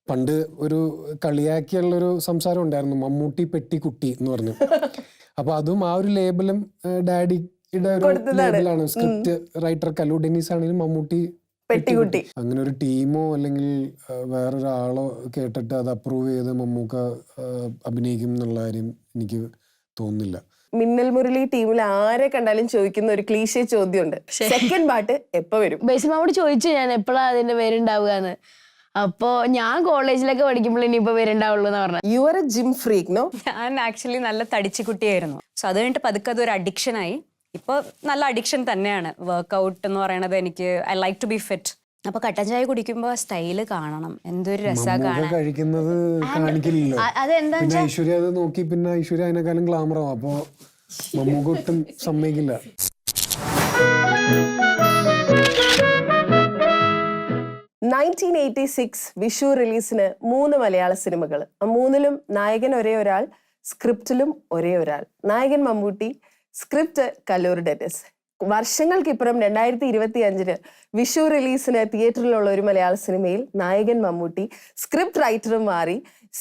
പണ്ട് ഒരു കളിയാക്കിയുള്ളൊരു സംസാരം ഉണ്ടായിരുന്നു, മമ്മൂട്ടി പെട്ടിക്കുട്ടി എന്ന് പറഞ്ഞു. അപ്പൊ അതും ആ ഒരു ലേബലും ഡാഡിയുടെ ഒരു ലേബലാണ്. സ്ക്രിപ്റ്റ് റൈറ്റർ കല്ലു ഡെന്നീസ് ആണെങ്കിലും മമ്മൂട്ടി പെട്ടിക്കുട്ടി. അങ്ങനെ ഒരു ടീമോ അല്ലെങ്കിൽ വേറൊരാളോ കേട്ടിട്ട് അത് അപ്രൂവ് ചെയ്ത് മമ്മൂക്ക അഭിനയിക്കും എന്നുള്ള കാര്യം എനിക്ക് തോന്നുന്നില്ല. മിന്നൽ മുരളി ടീമിൽ ആരെ കണ്ടാലും ചോദിക്കുന്ന ഒരു ക്ലീശേ ചോദ്യമുണ്ട്, സെക്കൻഡ് പാർട്ട് എപ്പോ വരും? ബേസിമാവോട് ചോദിച്ചു ഞാൻ എപ്പോഴാ അതിന്റെ പേരുണ്ടാവുകയെന്ന്. അപ്പോ ഞാൻ കോളേജിലൊക്കെ പഠിക്കുമ്പോൾ ഇനിയിപ്പോ പേരുണ്ടാവുള്ളൂ എന്ന് പറഞ്ഞു. You are a gym freak no? ഞാൻ ആക്ച്വലി നല്ല തടിച്ചുകുട്ടിയായിരുന്നു. സോ അത് കഴിഞ്ഞിട്ട് പതുക്കെ അതൊരു അഡിക്ഷനായി. ഇപ്പോൾ നല്ല അഡിക്ഷൻ തന്നെയാണ് വർക്ക്ഔട്ട് എന്ന് പറയുന്നത്. എനിക്ക് I like to be fit. അപ്പൊ കട്ടൻ ചായ കുടിക്കുമ്പോ സ്റ്റൈല് കാണണം, എന്തൊരു രസാ കാണാൻ. കഴിക്കുന്നത് കാണിക്കില്ലല്ലോ. അതെന്താ പിന്നെ ഐശ്വര്യ അത് നോക്കി, പിന്നെ ഐശ്വര്യ അതിനെക്കാളും ഗ്ലാമറാവും. അപ്പൊ മമ്മൂക്ക ഒട്ടും സമ്മതിക്കില്ല. വിഷു റിലീസിന് 3 മലയാള സിനിമകൾ. മൂന്നിലും നായകൻ ഒരേ ഒരാൾ, സ്ക്രിപ്റ്റിലും ഒരേ ഒരാൾ. നായകൻ മമ്മൂട്ടി, സ്ക്രിപ്റ്റ് കല്ലൂർ ഡെന്നിസ്. വർഷങ്ങൾക്കിപ്പുറം 2025 വിഷു റിലീസിന് തിയേറ്ററിലുള്ള ഒരു മലയാള സിനിമയിൽ നായകൻ മമ്മൂട്ടി, സ്ക്രിപ്റ്റ് റൈറ്ററും മാറി.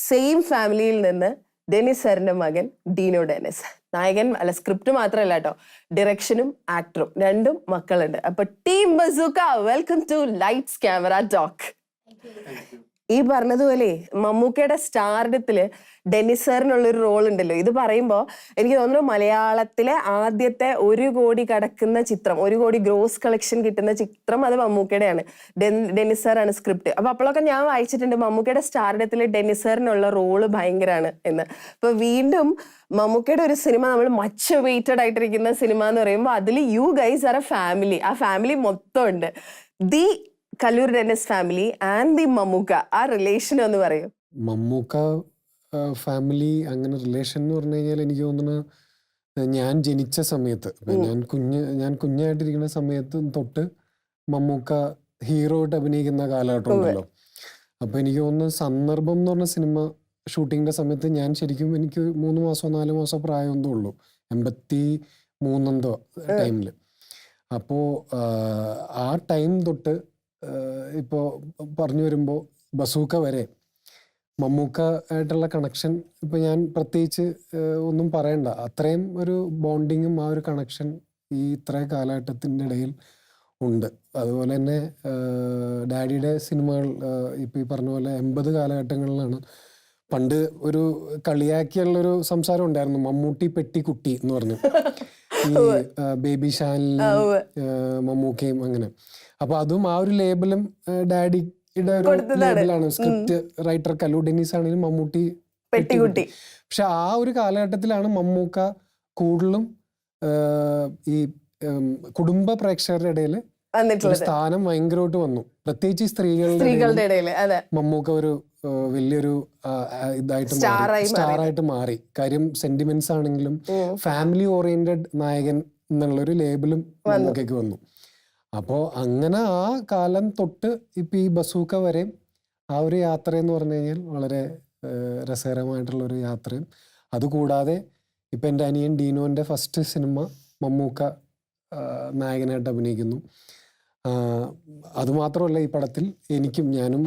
സെയിം ഫാമിലിയിൽ നിന്ന് ഡെന്നിസ് സാറിന്റെ മകൻ ഡീനോ ഡെന്നിസ്. നായകൻ അല്ല, സ്ക്രിപ്റ്റ് മാത്രമല്ല കേട്ടോ, ഡയറക്ഷനും ആക്ടറും രണ്ടും മക്കളുണ്ട്. അപ്പൊ team Bazooka, welcome to lights camera talk. ഈ പറഞ്ഞതുപോലെ മമ്മൂക്കയുടെ സ്റ്റാർഡത്തില് ഡെന്നിസ് സാറിനുള്ളൊരു റോൾ ഉണ്ടല്ലോ. ഇത് പറയുമ്പോൾ എനിക്ക് തോന്നുന്നു മലയാളത്തിലെ ആദ്യത്തെ 1 കോടി കടക്കുന്ന ചിത്രം, 1 കോടി ഗ്രോസ് കളക്ഷൻ കിട്ടുന്ന ചിത്രം അത് മമ്മൂക്കയുടെയാണ്. ഡെന്നിസ് സാറാണ് സ്ക്രിപ്റ്റ്. അപ്പൊ അപ്പോഴൊക്കെ ഞാൻ വായിച്ചിട്ടുണ്ട് മമ്മൂക്കയുടെ സ്റ്റാർഡത്തില് ഡെന്നിസ് സാറിനുള്ള റോള് ഭയങ്കരമാണ് എന്ന്. അപ്പൊ വീണ്ടും മമ്മൂക്കയുടെ ഒരു സിനിമ, നമ്മൾ മച്ച് വെയിറ്റഡ് ആയിട്ടിരിക്കുന്ന സിനിമ എന്ന് പറയുമ്പോൾ അതിൽ you guys are a family. ആ ഫാമിലി മൊത്തം ഉണ്ട്. The Kallur Dennis family and the Mammukka, ആ റിലേഷൻ ഒന്ന് പറയൂ. മമ്മൂക്ക ഫാമിലി അങ്ങനെ റിലേഷൻ എന്ന് പറഞ്ഞു കഴിഞ്ഞാൽ എനിക്ക് തോന്നുന്നു ഞാൻ ജനിച്ച സമയത്ത്, ഞാൻ കുഞ്ഞായിട്ടിരിക്കുന്ന സമയത്ത് തൊട്ട് മമ്മൂക്ക ഹീറോ ആയിട്ട് അഭിനയിക്കുന്ന കാലഘട്ടം ഉണ്ടല്ലോ. അപ്പൊ എനിക്ക് തോന്നുന്നു സന്ദർഭം എന്ന് പറഞ്ഞ സിനിമ ഷൂട്ടിങ്ങിന്റെ സമയത്ത് ഞാൻ ശരിക്കും എനിക്ക് 3 മാസമോ 4 മാസമോ പ്രായമൊന്നും ഉള്ളൂ, 83 ടൈമില്. അപ്പോ ആ ടൈം തൊട്ട് ഇപ്പോൾ പറഞ്ഞു വരുമ്പോൾ ബസൂക്ക വരെ മമ്മൂക്ക ആയിട്ടുള്ള കണക്ഷൻ ഇപ്പം ഞാൻ പ്രത്യേകിച്ച് ഒന്നും പറയണ്ട. അത്രയും ഒരു ബോണ്ടിങ്ങും ആ ഒരു കണക്ഷൻ ഈ ഇത്ര കാലഘട്ടത്തിൻ്റെ ഇടയിൽ ഉണ്ട്. അതുപോലെ തന്നെ ഡാഡിയുടെ സിനിമകൾ ഇപ്പം ഈ പറഞ്ഞ പോലെ 80 കാലഘട്ടങ്ങളിലാണ്. പണ്ട് ഒരു കളിയാക്കിയുള്ളൊരു സംസാരം ഉണ്ടായിരുന്നു, മമ്മൂട്ടി പെട്ടിക്കുട്ടി എന്ന് പറഞ്ഞു. ഈ ബേബി ഷാനിലും മമ്മൂക്കയും അങ്ങനെ. അപ്പൊ അതും ആ ഒരു ലേബലും ഡാഡിയുടെ ഒരു ലേബലാണ്. സ്ക്രിപ്റ്റ് റൈറ്റർ കല്ലു ഡെന്നീസ് ആണെങ്കിലും മമ്മൂട്ടി പെട്ടിക്കുട്ടി. പക്ഷെ ആ ഒരു കാലഘട്ടത്തിലാണ് മമ്മൂക്ക കൂടുതലും ഈ കുടുംബ പ്രേക്ഷകരുടെ ഇടയിൽ ഒരു സ്ഥാനം ഭയങ്കരമായിട്ട് വന്നു. പ്രത്യേകിച്ച് സ്ത്രീകളുടെ ഇടയിൽ മമ്മൂക്ക ഒരു വലിയൊരു ഇതായിട്ട് സ്റ്റാറായിട്ട് മാറി. കാര്യം സെന്റിമെന്റ്സ് ആണെങ്കിലും ഫാമിലി ഓറിയന്റഡ് നായകൻ എന്നുള്ളൊരു ലേബലും മമ്മൂക്കയ്ക്ക് വന്നു. അപ്പോൾ അങ്ങനെ ആ കാലം തൊട്ട് ഇപ്പം ഈ ബസൂക്ക വരെ ആ ഒരു യാത്ര എന്ന് പറഞ്ഞു കഴിഞ്ഞാൽ വളരെ രസകരമായിട്ടുള്ളൊരു യാത്രയും. അതുകൂടാതെ ഇപ്പം എൻ്റെ അനിയൻ ഡീനോൻ്റെ ഫസ്റ്റ് സിനിമ മമ്മൂക്ക നായകനായിട്ട് അഭിനയിക്കുന്നു. അതുമാത്രമല്ല, ഈ പടത്തിൽ ഞാനും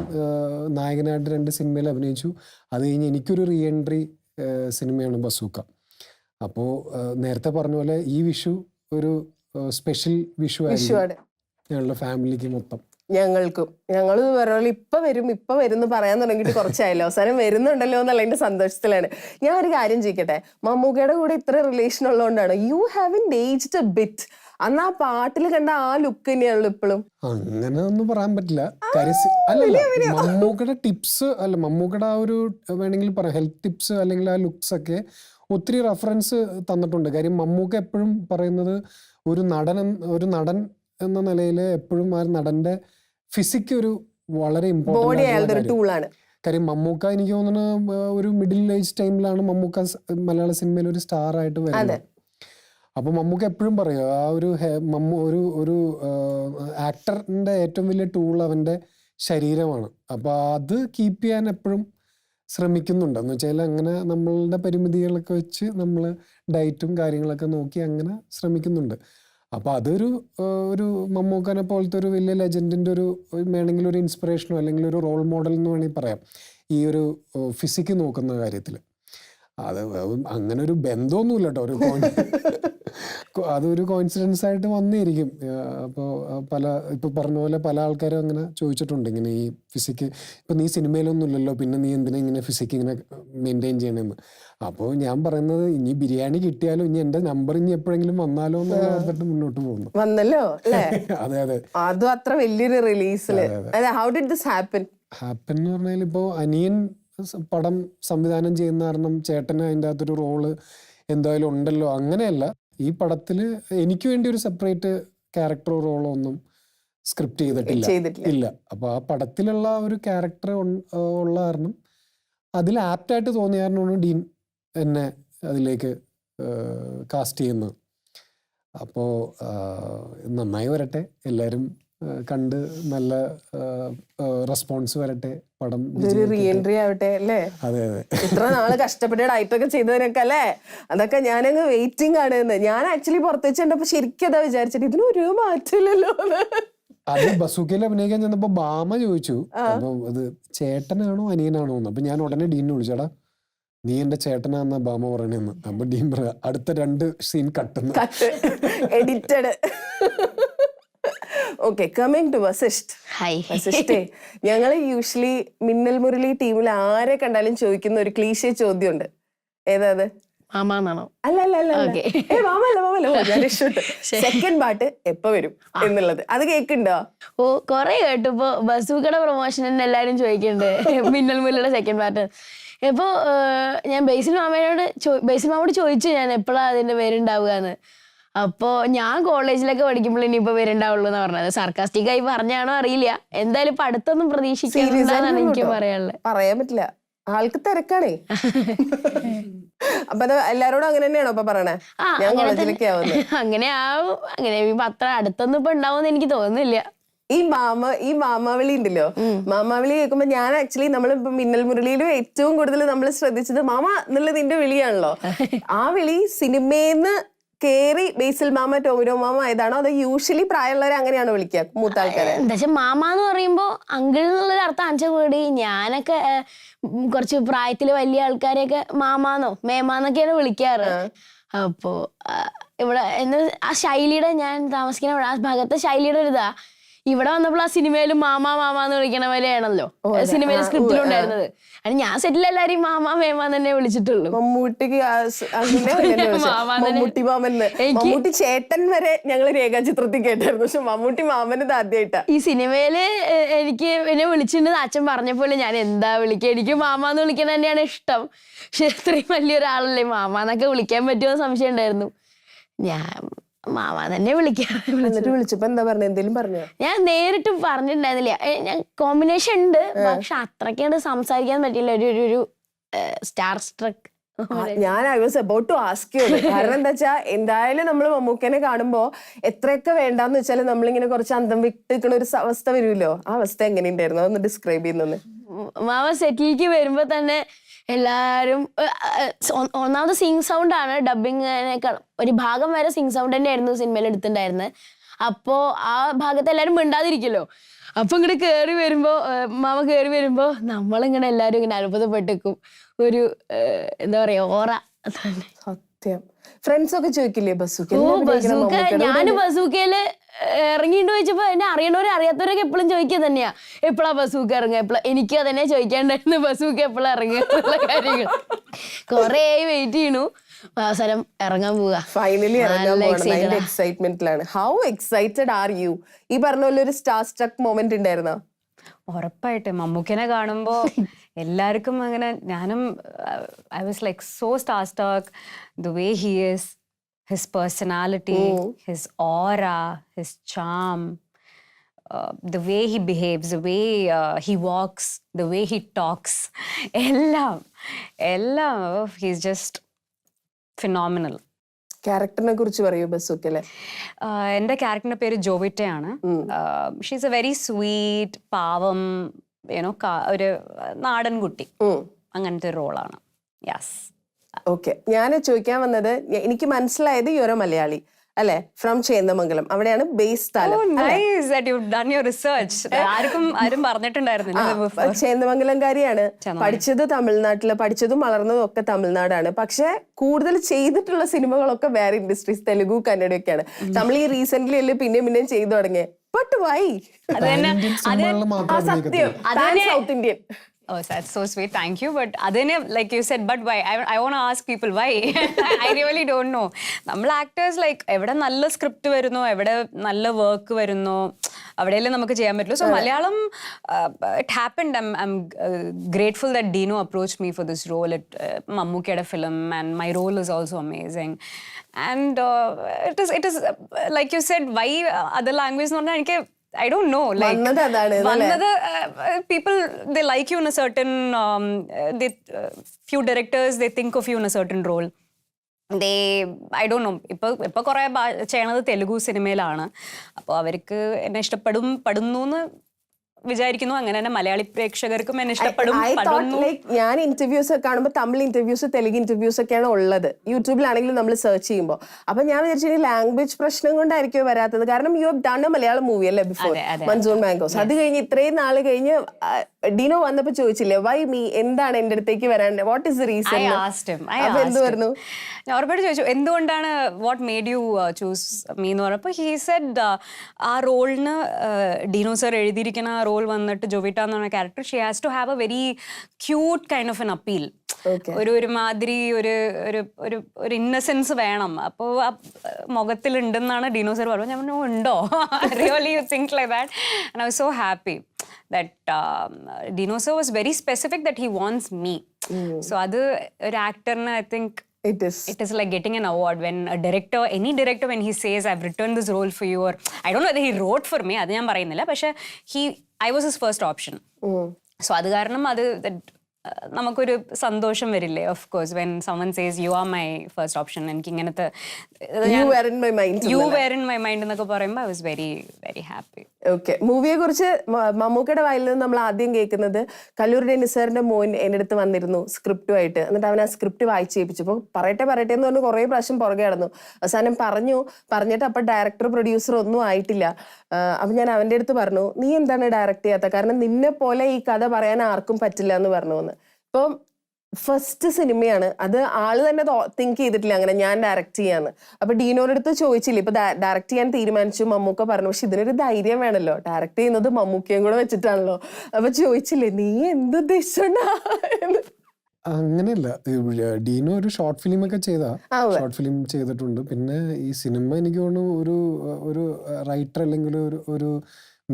നായകനായിട്ട് 2 സിനിമയിൽ അഭിനയിച്ചു. അത് കഴിഞ്ഞ് എനിക്കൊരു റീ എൻട്രി സിനിമയാണ് ബസൂക്ക. അപ്പോൾ നേരത്തെ പറഞ്ഞ പോലെ ഈ വിഷു ഒരു സ്പെഷ്യൽ വിഷു ആയിരുന്നു ഞങ്ങളുടെ ഫാമിലിക്ക് മൊത്തം. ഞങ്ങൾ പറഞ്ഞ ഇപ്പൊ വരും എന്ന് പറയാൻ തുടങ്ങിയിട്ട് കുറച്ചായല്ലോ, അവസാനം വരുന്നുണ്ടല്ലോ എന്നുള്ളതിന്റെ സന്തോഷത്തിലാണ്. ഞാൻ ഒരു കാര്യം ചോദിക്കട്ടെ, മമ്മൂക്കയുടെ കൂടെ ഇത്ര റിലേഷൻ ഉള്ളതുകൊണ്ടാണ് യു ഹാവിന്റ് ഏജ്ഡ് എ ബിറ്റ്. അന്ന് ആ പാട്ടിൽ കണ്ട ആ ലുക്ക് തന്നെയാണല്ലോ ഇപ്പോഴും. അങ്ങനെ ഒന്നും പറയാൻ പറ്റില്ല. അല്ലല്ല, മമ്മൂക്കയുടെ ടിപ്സ് അല്ല, മമ്മൂക്കയുടെ ആ ഒരു വേണമെങ്കിൽ പറയാം ഹെൽത്ത് ടിപ്സ് അല്ലെങ്കിൽ ആ ലുക്സ് ഒക്കെ ഒത്തിരി റെഫറൻസ് തന്നിട്ടുണ്ട്. കാര്യം മമ്മൂക്ക എപ്പോഴും പറയുന്നത് ഒരു നടൻ എന്ന നിലയിൽ എപ്പോഴും ആ നടന്റെ ഫിസിക് ഒരു വളരെ ഇമ്പോർട്ടൻ്റ്. കാര്യം മമ്മൂക്ക എനിക്ക് തോന്നുന്നു ഒരു മിഡിൽ ഏജ് ടൈമിലാണ് മമ്മൂക്ക മലയാള സിനിമയിൽ ഒരു സ്റ്റാർ ആയിട്ട് വരുന്നത്. അപ്പൊ മമ്മൂക്ക എപ്പോഴും പറയും ആ ഒരു ആക്ടറിന്റെ ഏറ്റവും വലിയ ടൂൾ അവന്റെ ശരീരമാണ്. അപ്പൊ അത് കീപ്പ് ചെയ്യാൻ എപ്പോഴും ശ്രമിക്കുന്നുണ്ട്. എന്ന് വെച്ചാൽ അങ്ങനെ നമ്മളുടെ പരിമിതികളൊക്കെ വെച്ച് നമ്മൾ ഡയറ്റും കാര്യങ്ങളൊക്കെ നോക്കി അങ്ങനെ ശ്രമിക്കുന്നുണ്ട്. അപ്പോൾ അതൊരു ഒരു മമ്മൂക്കനെ പോലത്തെ ഒരു വലിയ ലെജൻഡിൻ്റെ ഒരു വേണമെങ്കിൽ ഒരു ഇൻസ്പിറേഷനോ അല്ലെങ്കിൽ ഒരു റോൾ മോഡൽ എന്ന് വേണമെങ്കിൽ പറയാം ഈ ഒരു ഫിസിക്ക് നോക്കുന്ന കാര്യത്തിൽ. അത് അങ്ങനെ ഒരു ബന്ധമൊന്നുമില്ല കേട്ടോ, ഒരു അതൊരു കോയിൻസിഡൻസ് ആയിട്ട് വന്നിരിക്കും. അപ്പോൾ ഇപ്പോൾ പറഞ്ഞ പോലെ പല ആൾക്കാരും അങ്ങനെ ചോദിച്ചിട്ടുണ്ട്, ഇങ്ങനെ ഈ ഫിസിക്ക് ഇപ്പം നീ സിനിമയിലൊന്നും ഇല്ലല്ലോ, പിന്നെ നീ എന്തിനാ ഇങ്ങനെ ഫിസിക്ക് ഇങ്ങനെ മെയിൻറ്റെയിൻ ചെയ്യണമെന്ന്. അപ്പോൾ ഞാൻ പറയുന്നത് ഇനി ബിരിയാണി കിട്ടിയാലും ഇനി എൻ്റെ നമ്പർ ഇനി എപ്പോഴെങ്കിലും വന്നാലോ എന്ന് ഓർത്തിട്ട് മുന്നോട്ട് പോകുന്നു. വന്നല്ലോ അല്ലേ? അതെ അതെ, അതും അത്ര വലിയൊരു റിലീസില്. ഹൗ ഡിഡ് ദിസ് ഹാപ്പൻ എന്ന് പറഞ്ഞാൽ ഇപ്പോൾ അനിയൻ പടം സംവിധാനം ചെയ്യുന്ന കാരണം ചേട്ടന് അതിൻ്റെ അകത്തൊരു റോള് എന്തായാലും ഉണ്ടല്ലോ. അങ്ങനെയല്ല, ഈ പടത്തിൽ എനിക്ക് വേണ്ടി ഒരു സെപ്പറേറ്റ് ക്യാരക്ടറോ റോളോ ഒന്നും സ്ക്രിപ്റ്റ് ചെയ്തിട്ടില്ല. ഇല്ല. അപ്പോൾ ആ പടത്തിലുള്ള ഒരു ക്യാരക്ടർ ഉള്ള കാരണം അതിൽ ആപ്റ്റായിട്ട് തോന്നിയ കാരണമാണ് ഡീൻ എന്നെ അതിലേക്ക് കാസ്റ്റ് ചെയ്യുന്നത്. അപ്പോൾ നന്നായി വരട്ടെ, എല്ലാവരും കണ്ട് നല്ല റെസ്പോൺസ് വരട്ടെ, പടം റീ എൻട്രി ആവട്ടെ അല്ലേ? അതെ അതെ, ഇത്ര നാള് കഷ്ടപ്പെട്ട് ഡയറ്റൊക്കെ ചെയ്തതിനൊക്കെ അല്ലേ, അതൊക്കെ ഞാനങ്ങ് വെയിറ്റിംഗ് ആണ് എന്ന്. ഞാൻ ആക്ച്വലി പുറത്ത് വെച്ച് കണ്ടപ്പോ ശരിക്കും അതാ വിചാരിച്ചിട്ട് ഇതിനൊരു മാറ്റില്ലല്ലോ. അത് ബസൂക്കയിൽ അഭിനയിക്കാൻ ചെന്നപ്പോ ബാമ ചോദിച്ചു, അപ്പൊ അത് ചേട്ടനാണോ അനിയനാണോ എന്ന്. അപ്പൊ ഞാൻ ഉടനെ ഡീനെ വിളിച്ചടാ, നീ എന്റെ ചേട്ടനാന്നാ ബാമ പറയണെന്ന്. അപ്പൊ ഡീൻ പറയാ അടുത്ത 2 scene cut edited. Okay, coming to Vasisht. വസിഷ്ഠേ, ഞങ്ങൾ യൂഷ്വലി മിന്നൽ മുരളി ടീമിൽ ആരെ കണ്ടാലും ചോദിക്കുന്ന ഒരു ക്ലീശേ ചോദ്യമുണ്ട്. ഏതാ അത്? സെക്കൻഡ് പാട്ട് എപ്പോ വരും എന്നുള്ളത്. അത് കേൾക്കുന്നുണ്ടോ? ഓ, കൊറേ കേട്ടു. ഇപ്പൊ ബസൂക്കയുടെ പ്രൊമോഷൻ എല്ലാരും ചോദിക്കുന്നുണ്ട് മിന്നൽ മുരളിയുടെ സെക്കൻഡ് പാട്ട്. ഇപ്പൊ ഞാൻ ബേസിൽ മാമയോട് ചോദിച്ചു ഞാൻ എപ്പോഴാ അതിന്റെ പേരുണ്ടാവുക എന്ന്. അപ്പോ ഞാൻ കോളേജിലൊക്കെ പഠിക്കുമ്പോൾ ഇനിയിപ്പോ വരുണ്ടാവുള്ളൂ എന്ന് പറഞ്ഞത്. സർക്കാസ്റ്റിക് ആയി പറഞ്ഞാണോ അറിയില്ല, എന്തായാലും ഇപ്പൊ അടുത്തൊന്നും പ്രതീക്ഷിക്കാന്നാണ് എനിക്ക് പറയാനുള്ളത്. പറയാൻ പറ്റില്ല, ആൾക്ക് തിരക്കാണേ. അപ്പൊ എല്ലാരോടും അങ്ങനെ തന്നെയാണോ ഇപ്പൊ പറയണേ? ഞാൻ കോളേജിലൊക്കെ ആവുന്നത്. അങ്ങനെ ആവും. അങ്ങനെ അത്ര അടുത്തൊന്നും ഇപ്പൊ ഉണ്ടാവുമെന്ന് എനിക്ക് തോന്നുന്നില്ല. ഈ മാമാവിളി ഉണ്ടല്ലോ, മാമാവിളി കേൾക്കുമ്പോ ഞാൻ ആക്ച്വലി നമ്മളിപ്പോ മിന്നൽ മുരളിയിലും ഏറ്റവും കൂടുതൽ നമ്മൾ ശ്രദ്ധിച്ചത് മാമ എന്നുള്ളത് നിന്റെ വിളിയാണല്ലോ. ആ വിളി സിനിമേന്ന് കേറി ബേസിൽ മാമ ടോമിനോ മാമ ആയതാണോ അതോ യൂഷ്വലി പ്രായമുള്ളവരെ അങ്ങനെയാണോ വിളിക്കുക മൂത്ത ആൾക്കാരെ? എന്താ വെച്ചാൽ മാമ എന്ന് പറയുമ്പോ അങ്കിൾ എന്നുള്ളൊരു അർത്ഥം അഞ്ച കൂടി. ഞാനൊക്കെ കുറച്ച് പ്രായത്തില് വലിയ ആൾക്കാരെയൊക്കെ മാമാന്നോ മേമാന്നൊക്കെയാണ് വിളിക്കാറ്. അപ്പോ ഇവിടെ എന്താ ആ ശൈലിയുടെ, ഞാൻ താമസിക്കുന്ന ആ ഭാഗത്തെ ശൈലിയുടെ ഒരു ഇതാ. ഇവിടെ വന്നപ്പോൾ ആ സിനിമയിലും മാമാ മാമാന്ന് വിളിക്കണ പോലെയാണല്ലോ സിനിമയിലെ സ്ക്രിപ്റ്റിലും ഉണ്ടായിരുന്നത്. അതിന് ഞാൻ സെറ്റിൽ എല്ലാരെയും മാമാ മേമാന്ന് തന്നെ വിളിച്ചിട്ടുള്ളൂ. മമ്മൂട്ടിക്ക് മമ്മൂട്ടി മാമന്, മമ്മൂട്ടി ചേട്ടൻ വരെ ഞങ്ങൾ രേഖാചിത്രത്തിൽ കേട്ടായിരുന്നു. പക്ഷെ മമ്മൂട്ടി മാമന് ഇത് ആദ്യമായിട്ടാ. ഈ സിനിമയില് എനിക്ക് എന്നെ വിളിച്ചിട്ടുണ്ട് അച്ഛൻ പറഞ്ഞപ്പോലെ ഞാൻ എന്താ വിളിക്കുക, എനിക്ക് മാമാന്ന് വിളിക്കണ തന്നെയാണ് ഇഷ്ടം. പക്ഷെ ഇത്രയും വലിയൊരാളല്ലേ മാമാന്നൊക്കെ വിളിക്കാൻ പറ്റുമോ സംശയം ഉണ്ടായിരുന്നു. ഞാൻ മാമ തന്നെ വിളിക്കാം. വിളിച്ചപ്പോ എന്താ പറഞ്ഞ? എന്തേലും പറഞ്ഞോ? ഞാൻ നേരിട്ട് പറഞ്ഞിട്ടുണ്ടായിരുന്നില്ല. ഞാൻ കോമ്പിനേഷൻ ഉണ്ട്, പക്ഷെ അത്രയ്ക്കാണ്ട് സംസാരിക്കാൻ പറ്റില്ല. ഒരു സ്റ്റാർ സ്ട്രക്ക്. ഞാൻ I was about to ask you. കാരണം എന്താ വെച്ചാ എന്തായാലും നമ്മൾ മമ്മൂക്കനെ കാണുമ്പോ എത്രയൊക്കെ വേണ്ടാന്ന് വെച്ചാല് നമ്മളിങ്ങനെ കുറച്ച് അന്തം വിട്ടിരിക്കണ ഒരു അവസ്ഥ വരുമല്ലോ. ആ അവസ്ഥ എങ്ങനെയുണ്ടായിരുന്നു? അതൊന്ന് ഡിസ്ക്രൈബ് ചെയ്യുന്നത്. മാമ സെറ്റിലേക്ക് വരുമ്പോ തന്നെ എല്ലാരും ഒന്നാമത് സിംഗ് സൗണ്ട് ആണ്. ഡബിങ്ങിനേക്കാൾ ഒരു ഭാഗം വരെ സിംഗ് സൗണ്ട് തന്നെയായിരുന്നു സിനിമയിൽ എടുത്തിട്ടുണ്ടായിരുന്നത്. അപ്പോ ആ ഭാഗത്ത് എല്ലാരും മിണ്ടാതിരിക്കല്ലോ. അപ്പൊ ഇങ്ങോട്ട് കേറി വരുമ്പോ മാമ കേറി വരുമ്പോ നമ്മളിങ്ങനെ എല്ലാരും ഇങ്ങനെ അത്ഭുതപ്പെട്ടിരിക്കും. ഒരു എന്താ പറയാ ഓറ. സത്യം. ഫ്രണ്ട്സ് ഒക്കെ ചോദിക്കില്ലേ ബസൂക്ക? ഞാന് ബസൂക്കയില് ഇറങ്ങിയിട്ട് ചോദിച്ചപ്പോ എന്നെ അറിയണവരും അറിയാത്തവരൊക്കെ എപ്പോഴും ചോദിക്കുക തന്നെയാ, എപ്പോഴാ ബസൂക്ക ഇറങ്ങുക, എപ്പോഴാ. എനിക്ക് അതന്നെ ചോദിക്കാണ്ടായിരുന്നു, ബസൂക്ക എപ്പോഴാ ഇറങ്ങുക എന്നുള്ള കാര്യങ്ങൾ. കൊറേ വെയിറ്റ് ചെയ്യണു, അവസാനം ഇറങ്ങാൻ പോവാ. ഫൈനലി എക്സൈറ്റ്മെന്റിലാണ്. How excited are you? ഈ പറഞ്ഞ പോലെ ഒരു സ്റ്റാർ സ്ട്രക്ക് മൊമെന്റ് ഉണ്ടായിരുന്നോ? ഉറപ്പായിട്ടും മമ്മൂക്കനെ കാണുമ്പോ എല്ലാവർക്കും അങ്ങനെ, ഞാനും I was like so star struck. The way he is, his personality, his aura, his charm, the way he behaves, the way he walks, the way he talks, എല്ലാം he's just phenomenal. ക്യാരക്ടറിനെ കുറിച്ച് പറയൂ ബസൂക്കയിലെ. എൻ്റെ ക്യാരക്ടറിന്റെ പേര് ജോവിറ്റയാണ്. She's A very sweet, പാവം, you know, ഒരു നാടൻ കുട്ടി, അങ്ങനത്തെ ഒരു റോളാണ്. യെസ്. ഓക്കെ, ഞാൻ ചോദിക്കാൻ വന്നത്, എനിക്ക് മനസ്സിലായത് യുവർ മലയാളി. അല്ലെ, ഫ്രം ചേന്ദമംഗലം, അവിടെയാണ് ബേസ് സ്ഥലം. Nice that you done your research. ആരും പറഞ്ഞിട്ടുണ്ടായിരുന്നില്ല. ചേന്ദമംഗലംകാരിയാണ്, പഠിച്ചത് തമിഴ്നാട്ടില്, പഠിച്ചതും വളർന്നതും ഒക്കെ തമിഴ്നാടാണ്. പക്ഷെ കൂടുതൽ ചെയ്തിട്ടുള്ള സിനിമകളൊക്കെ വേറെ ഇൻഡസ്ട്രീസ്, തെലുഗു, കന്നഡയൊക്കെയാണ്. നമ്മൾ ഈ റീസെന്റ് അല്ലേ പിന്നെയും ചെയ്തു തുടങ്ങിയ. But why? സത്യം, south Indian. Oh, that's so sweet. Thank you. But adene, like you said, but why? I want to ask people why. I really don't know. നമ്മൾ ആക്ടേഴ്സ് ലൈക്ക് എവിടെ നല്ല സ്ക്രിപ്റ്റ് വരുന്നോ, എവിടെ നല്ല വർക്ക് വരുന്നോ, അവിടെയല്ലേ നമുക്ക് ചെയ്യാൻ പറ്റുള്ളൂ. So Malayalam it happened. I'm grateful that Dino approach me for this role. മമ്മൂക്കയുടെ film and my role is also amazing. And it is like you said, why other language എന്ന് പറഞ്ഞാൽ എനിക്ക് I don't know. Like, people, they like you in a certain, few directors, they think of you in a certain role. I don't know. ഇപ്പൊ കുറെ ചെയ്യണത് തെലുഗു സിനിമയിലാണ്. അപ്പോൾ അവർക്ക് എന്നെ ഇഷ്ടപ്പെടുന്നു എന്ന് വിചാരിക്കുന്നു. അങ്ങനെ തന്നെ മലയാളി പ്രേക്ഷകർക്കും എന്നെ ഇഷ്ടപ്പെടും. ഞാൻ ഇന്റർവ്യൂസ് ഒക്കെ കാണുമ്പോൾ തമിഴ് ഇന്റർവ്യൂസ്, തെലുങ്ക് ഇന്റർവ്യൂസ് ഒക്കെയാണ് ഉള്ളത് യൂട്യൂബിലാണെങ്കിലും നമ്മൾ സെർച്ച് ചെയ്യുമ്പോൾ. അപ്പൊ ഞാൻ വിചാരിച്ചു ലാംഗ്വേജ് പ്രശ്നം കൊണ്ടായിരിക്കും വരാത്തത്. കാരണം you have done A Malayalam movie അല്ലേ ബിഫോർ, മൺസൂൺ മാംഗോസ്. അത് കഴിഞ്ഞ് ഇത്രയും നാൾ കഴിഞ്ഞ് ഡിനോ വന്നപ്പോ ചോദിച്ചില്ലേ വൈ മീ, എന്താണ് എന്റെ അടുത്തേക്ക് വരാൻ, വാട്ട് ഇസ് ദ റീസൺ? അപ്പൊ എന്ത് പറഞ്ഞു? ഞാൻ ഉറപ്പായിട്ട് ചോദിച്ചു എന്തുകൊണ്ടാണ്, what made you choose me എന്ന് പറഞ്ഞപ്പോൾ ഹി സെഡ് ആ റോളിന് ഡിനോ സർ എഴുതിയിരിക്കുന്ന റോൾ വന്നിട്ട് ജോവിറ്റ എന്ന് പറഞ്ഞ character, she has to have a very cute kind of an appeal. ഒരുമാതിരി ഒരു ഇന്നസെൻസ് വേണം. അപ്പോൾ ആ മുഖത്തിലുണ്ടെന്നാണ് ഡിനോ സർ പറഞ്ഞത്. ഞാൻ പറഞ്ഞു ഉണ്ടോ, really you think like that? And I was so happy that Dino sir was very specific that he wants me. So adu or actor na, I think it is like getting an award when a director, any director, when he says I've written this role for you, or I don't know whether he wrote for me, adu njan parayunnilla, പക്ഷേ I was his first option. So adu karanam adu നമുക്കൊരു സന്തോഷം വരില്ലേ? Of course when someone says you are my first option. എനിക്ക് ഇങ്ങനത്തെ you were in my mind എന്നൊക്കെ പറയുമ്പോൾ I was very very happy. Okay, മൂവിയെ കുറിച്ച് മമ്മൂക്കയുടെ വായിൽ നിന്ന് നമ്മൾ ആദ്യം കേൾക്കുന്നത് കല്ലൂരിന്റെ നിസാറിന്റെ മോൻ എൻ്റെ അടുത്ത് വന്നിരുന്നു സ്ക്രിപ്റ്റുമായിട്ട്. എന്നിട്ട് അവൻ ആ സ്ക്രിപ്റ്റ് വായിച്ച് കേൾപ്പിച്ചു. അപ്പോൾ പറയട്ടെ എന്ന് പറഞ്ഞ് കുറേ പ്രാവശ്യം പുറകെ നടന്നു. അവസാനം പറഞ്ഞിട്ട് അപ്പം ഡയറക്ടർ പ്രൊഡ്യൂസർ ഒന്നും ആയിട്ടില്ല. അപ്പം ഞാൻ അവൻ്റെ അടുത്ത് പറഞ്ഞു, നീ എന്താണ് ഡയറക്റ്റ് ചെയ്യാത്ത? കാരണം നിന്നെ പോലെ ഈ കഥ പറയാൻ ആർക്കും പറ്റില്ല എന്ന് പറഞ്ഞു എന്ന്. ഇപ്പം ഫസ്റ്റ് സിനിമയാണ്, അത് ആള് തന്നെ തിങ്ക് ചെയ്തിട്ടില്ല അങ്ങനെ ഞാൻ ഡയറക്റ്റ് ചെയ്യാന്ന്. അപ്പൊ ഡീനോയുടെ അടുത്ത് ചോദിച്ചില്ലേ, ഇപ്പൊ ഡയറക്റ്റ് ചെയ്യാൻ തീരുമാനിച്ചു, മമ്മൂക്ക പറഞ്ഞു. പക്ഷെ ഇതിനൊരു ധൈര്യം വേണമല്ലോ, ഡയറക്റ്റ് ചെയ്യുന്നത് മമ്മൂക്കയും കൂടെ വെച്ചിട്ടാണല്ലോ. അപ്പൊ ചോദിച്ചില്ലേ നീ എന്ത് ഉദ്ദേശിച്ചോണ്ടാ? അങ്ങനെയല്ല, ഡീനോ ഒരു ഷോർട്ട് ഫിലിം ഒക്കെ ഷോർട്ട് ഫിലിം ചെയ്തിട്ടുണ്ട്. പിന്നെ ഈ സിനിമ എനിക്ക് തോന്നുന്നു ഒരു റൈറ്റർ അല്ലെങ്കിൽ ഒരു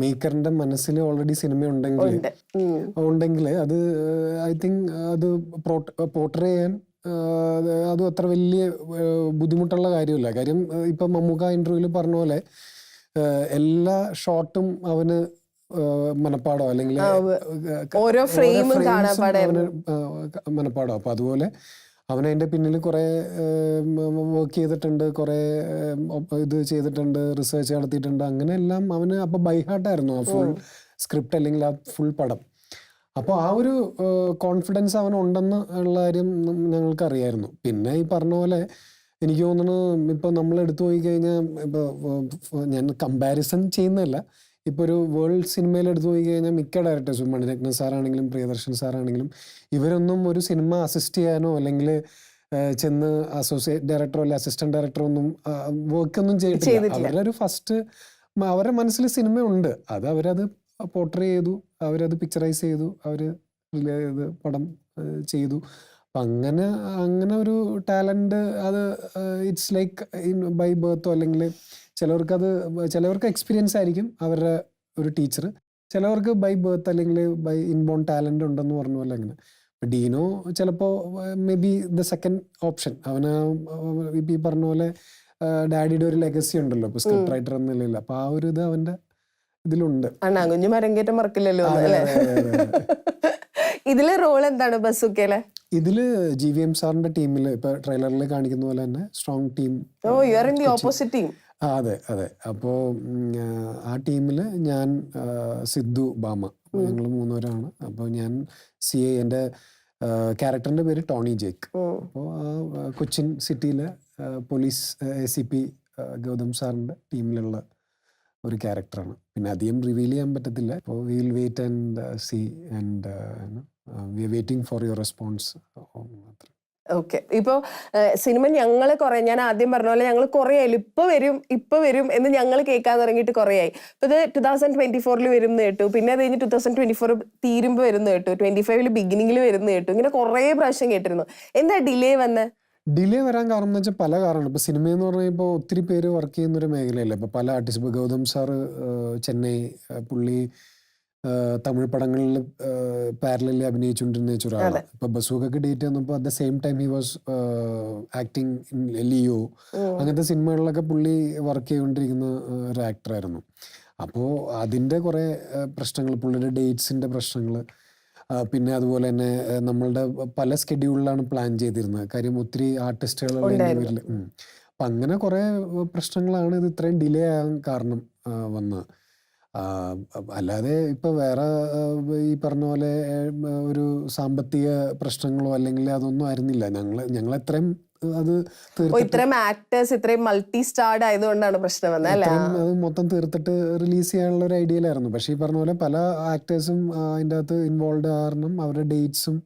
മേക്കറിന്റെ മനസ്സിൽ ഓൾറെഡി സിനിമ ഉണ്ടെങ്കിൽ അത് ഐ തിങ്ക് അത് പോർട്രേ ചെയ്യാൻ അത് അത്ര വലിയ ബുദ്ധിമുട്ടുള്ള കാര്യമില്ല. കാര്യം ഇപ്പൊ മമ്മൂക്ക ഇന്റർവ്യൂവിൽ പറഞ്ഞ പോലെ എല്ലാ ഷോട്ടും അവന് മനപ്പാടോ അല്ലെങ്കിൽ ഓരോ ഫ്രെയിമും മനപ്പാടോ. അപ്പൊ അതുപോലെ അവൻ അതിന്റെ പിന്നിൽ കുറെ വർക്ക് ചെയ്തിട്ടുണ്ട്, കുറെ ഇത് ചെയ്തിട്ടുണ്ട്, റിസർച്ച് നടത്തിയിട്ടുണ്ട്. അങ്ങനെ എല്ലാം അവന് അപ്പൊ ബൈ ഹാർട്ടായിരുന്നു ആ ഫുൾ സ്ക്രിപ്റ്റ് അല്ലെങ്കിൽ ആ ഫുൾ പടം. അപ്പോൾ ആ ഒരു കോൺഫിഡൻസ് അവനുണ്ടെന്ന് ഉള്ള കാര്യം ഞങ്ങൾക്ക് അറിയായിരുന്നു. പിന്നെ ഈ പറഞ്ഞ പോലെ എനിക്ക് തോന്നുന്നു ഇപ്പൊ നമ്മൾ എടുത്തു പോയി കഴിഞ്ഞാൽ, ഇപ്പൊ ഞാൻ കമ്പാരിസൺ ചെയ്യുന്നതല്ല, ഇപ്പോൾ ഒരു വേൾഡ് സിനിമയിൽ എടുത്തു പോയി കഴിഞ്ഞാൽ മിക്ക ഡയറക്ടേഴ്സും, മണിരത്നം സാറാണെങ്കിലും പ്രിയദർശൻ സാറാണെങ്കിലും, ഇവരൊന്നും ഒരു സിനിമ അസിസ്റ്റ് ചെയ്യാനോ അല്ലെങ്കിൽ ചെന്ന് അസോസിയേറ്റ് ഡയറക്ടറോ അല്ലെങ്കിൽ അസിസ്റ്റന്റ് ഡയറക്ടറോ ഒന്നും വർക്കൊന്നും ചെയ്തിട്ടില്ല. അവരൊരു ഫസ്റ്റ് അവരുടെ മനസ്സിൽ സിനിമ ഉണ്ട്, അത് അവരത് പോർട്രേ ചെയ്തു, അവരത് പിക്ചറൈസ് ചെയ്തു, അവർ പടം ചെയ്തു. അപ്പം അങ്ങനെ ഒരു ടാലന്റ് അത് ഇറ്റ്സ് ലൈക്ക് ബൈ ബർത്തോ, അല്ലെങ്കിൽ ചിലവർക്ക് എക്സ്പീരിയൻസ് ആയിരിക്കും അവരുടെ ഒരു ടീച്ചർ, ചിലവർക്ക് ബൈ ബർത്ത് അല്ലെങ്കിൽ ബൈ ഇൻബോൺ ടാലന്റ് ഉണ്ടെന്ന് പറഞ്ഞ പോലെ. അങ്ങനെ ഡീനോ ചിലപ്പോൾ may be the second option. അവന് ഈ പറഞ്ഞ പോലെ ഡാഡിയുടെ ഒരു ലെഗസി ഉണ്ടല്ലോ ഇപ്പൊ സ്ക്രിപ്റ്റ് റൈറ്റർ എന്ന നിലയിൽ. അപ്പൊ ആ ഒരു ഇത് അവന്റെ ഇതിലുണ്ട്. കുഞ്ഞു മരങ്കേറ്റം മറക്കില്ലല്ലോ. ഇതിലെ റോൾ എന്താണ് ബസൂക്കയിലെ? ഇതില് GVM സാറിന്റെ ടീമിൽ ഇപ്പൊ ട്രെയിലറിൽ കാണിക്കുന്ന പോലെ തന്നെ സ്ട്രോങ് ടീം. Opposite team. അതെ. അപ്പോൾ ആ ടീമിൽ ഞാൻ, സിദ്ധു, ബാമ, ഞങ്ങൾ 3 പേരാണ്. അപ്പോൾ ഞാൻ CA, എൻ്റെ ക്യാരക്ടറിൻ്റെ പേര് ടോണി ജേക്ക്. അപ്പോൾ കൊച്ചിൻ സിറ്റിയിലെ പോലീസ് ACP ഗൗതം സാറിൻ്റെ ടീമിലുള്ള ഒരു ക്യാരക്ടറാണ്. പിന്നെ അധികം റിവീൽ ചെയ്യാൻ പറ്റത്തില്ല. അപ്പോൾ we will wait and see and we are waiting for your response. Okay. ഇപ്പോൾ സിനിമ ഞങ്ങൾ കുറേ, ഞാൻ ആദ്യം പറഞ്ഞ പോലെ ഞങ്ങൾ കുറേ ആയാലും ഇപ്പൊ വരും എന്ന് ഞങ്ങൾ കേൾക്കാൻ തുടങ്ങിയിട്ട് കുറേ ആയി. ഇപ്പൊ ഇത് 2024 വരും എന്ന് കേട്ടു, പിന്നെ അത് കഴിഞ്ഞ് 2024 തീരുമ്പോൾ വരുന്ന കേട്ടു, 25 ബിഗിനിങ്ങിൽ വരുന്ന കേട്ടു, ഇങ്ങനെ കുറേ പ്രാവശ്യം കേട്ടിരുന്നു. എന്താ ഡിലേ വന്ന്? ഡിലേ വരാൻ കാരണം എന്ന് വെച്ചാൽ പല കാരണമാണ്. ഇപ്പോൾ സിനിമ എന്ന് പറഞ്ഞാൽ ഇപ്പോൾ ഒത്തിരി പേര് വർക്ക് ചെയ്യുന്ന ഒരു മേഖലയല്ല. ഇപ്പോൾ പല ആർട്ടിസ്റ്റ്, ഇപ്പോൾ ഗൗതം സാറ് ചെന്നൈ, പുള്ളി തമിഴ് പടങ്ങളിൽ പാരലലി അഭിനയിച്ചുകൊണ്ടിരുന്ന ഒരാളാണ്. ഇപ്പൊ ബസൂക്കൊക്കെ ഡേറ്റ് വന്നപ്പോൾ at the same time he was acting in Leo, അങ്ങനത്തെ സിനിമകളിലൊക്കെ പുള്ളി വർക്ക് ചെയ്തുകൊണ്ടിരിക്കുന്ന ഒരു ആക്ടറായിരുന്നു. അപ്പോൾ അതിൻ്റെ കുറേ പ്രശ്നങ്ങൾ, പുള്ളിയുടെ ഡേറ്റ്സിൻ്റെ പ്രശ്നങ്ങൾ, പിന്നെ അതുപോലെ തന്നെ നമ്മളുടെ പല സ്കെഡ്യൂളിലാണ് പ്ലാൻ ചെയ്തിരുന്നത്. കാര്യം ഒത്തിരി ആർട്ടിസ്റ്റുകളുള്ള ഇവരിൽ. അപ്പം അങ്ങനെ കുറേ പ്രശ്നങ്ങളാണ് ഇത് ഇത്രയും ഡിലേ ആകാൻ കാരണം വന്നത്. അല്ലാതെ ഇപ്പൊ വേറെ ഈ പറഞ്ഞ പോലെ ഒരു സാമ്പത്തിക പ്രശ്നങ്ങളോ അല്ലെങ്കിൽ അതൊന്നും ആയിരുന്നില്ല. ഞങ്ങൾ എത്രയും അത് ഇത്രയും ആക്ടേഴ്സ്, ഇത്രയും മൾട്ടി സ്റ്റാർഡ് ആയതുകൊണ്ടാണ് പ്രശ്നം വന്നത്. അത് മൊത്തം തീർത്തിട്ട് റിലീസ് ചെയ്യാനുള്ള ഒരു ഐഡിയയിലായിരുന്നു. പക്ഷെ ഈ പറഞ്ഞ പോലെ പല ആക്ടേഴ്സും അതിൻ്റെ അകത്ത് ഇൻവോൾവ് കാരണം അവരുടെ ഡേറ്റ്സും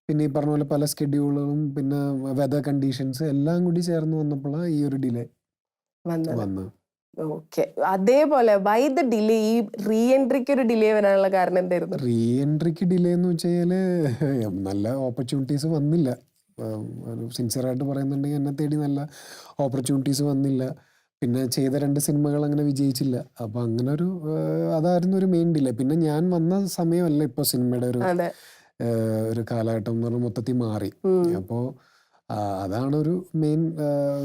പിന്നെ ഈ പറഞ്ഞ പോലെ പല സ്കെഡ്യൂളുകളും പിന്നെ വെതർ കണ്ടീഷൻസ് എല്ലാം കൂടി ചേർന്ന് വന്നപ്പോഴാണ് ഈ ഒരു ഡിലേ വന്നത്. ഓക്കെ. അതേപോലെ വൈ ദ ഡിലേ? ഈ റീ എൻട്രിക്ക് ഒരു ഡിലേ വരാനുള്ള കാരണം എന്തായിരുന്നു? റീ എൻട്രിക്ക് ഡിലേ എന്ന് വെച്ച് കഴിഞ്ഞാല് നല്ല ഓപ്പർച്യൂണിറ്റീസ് വന്നില്ല. ഒരു സിൻസിയറായിട്ട് പറയുന്നുണ്ടെങ്കിൽ എന്നെ തേടി നല്ല ഓപ്പർച്യൂണിറ്റീസ് വന്നില്ല. പിന്നെ ചെയ്ത 2 സിനിമകൾ അങ്ങനെ വിജയിച്ചില്ല. അപ്പം അങ്ങനെ അതായിരുന്നു ഒരു മെയിൻ ഡിലേ. പിന്നെ ഞാൻ വന്ന സമയമല്ല ഇപ്പോൾ സിനിമയുടെ ഒരു കാലഘട്ടം എന്ന് പറഞ്ഞാൽ മൊത്തത്തിൽ മാറി. അപ്പോൾ അതാണ് ഒരു മെയിൻ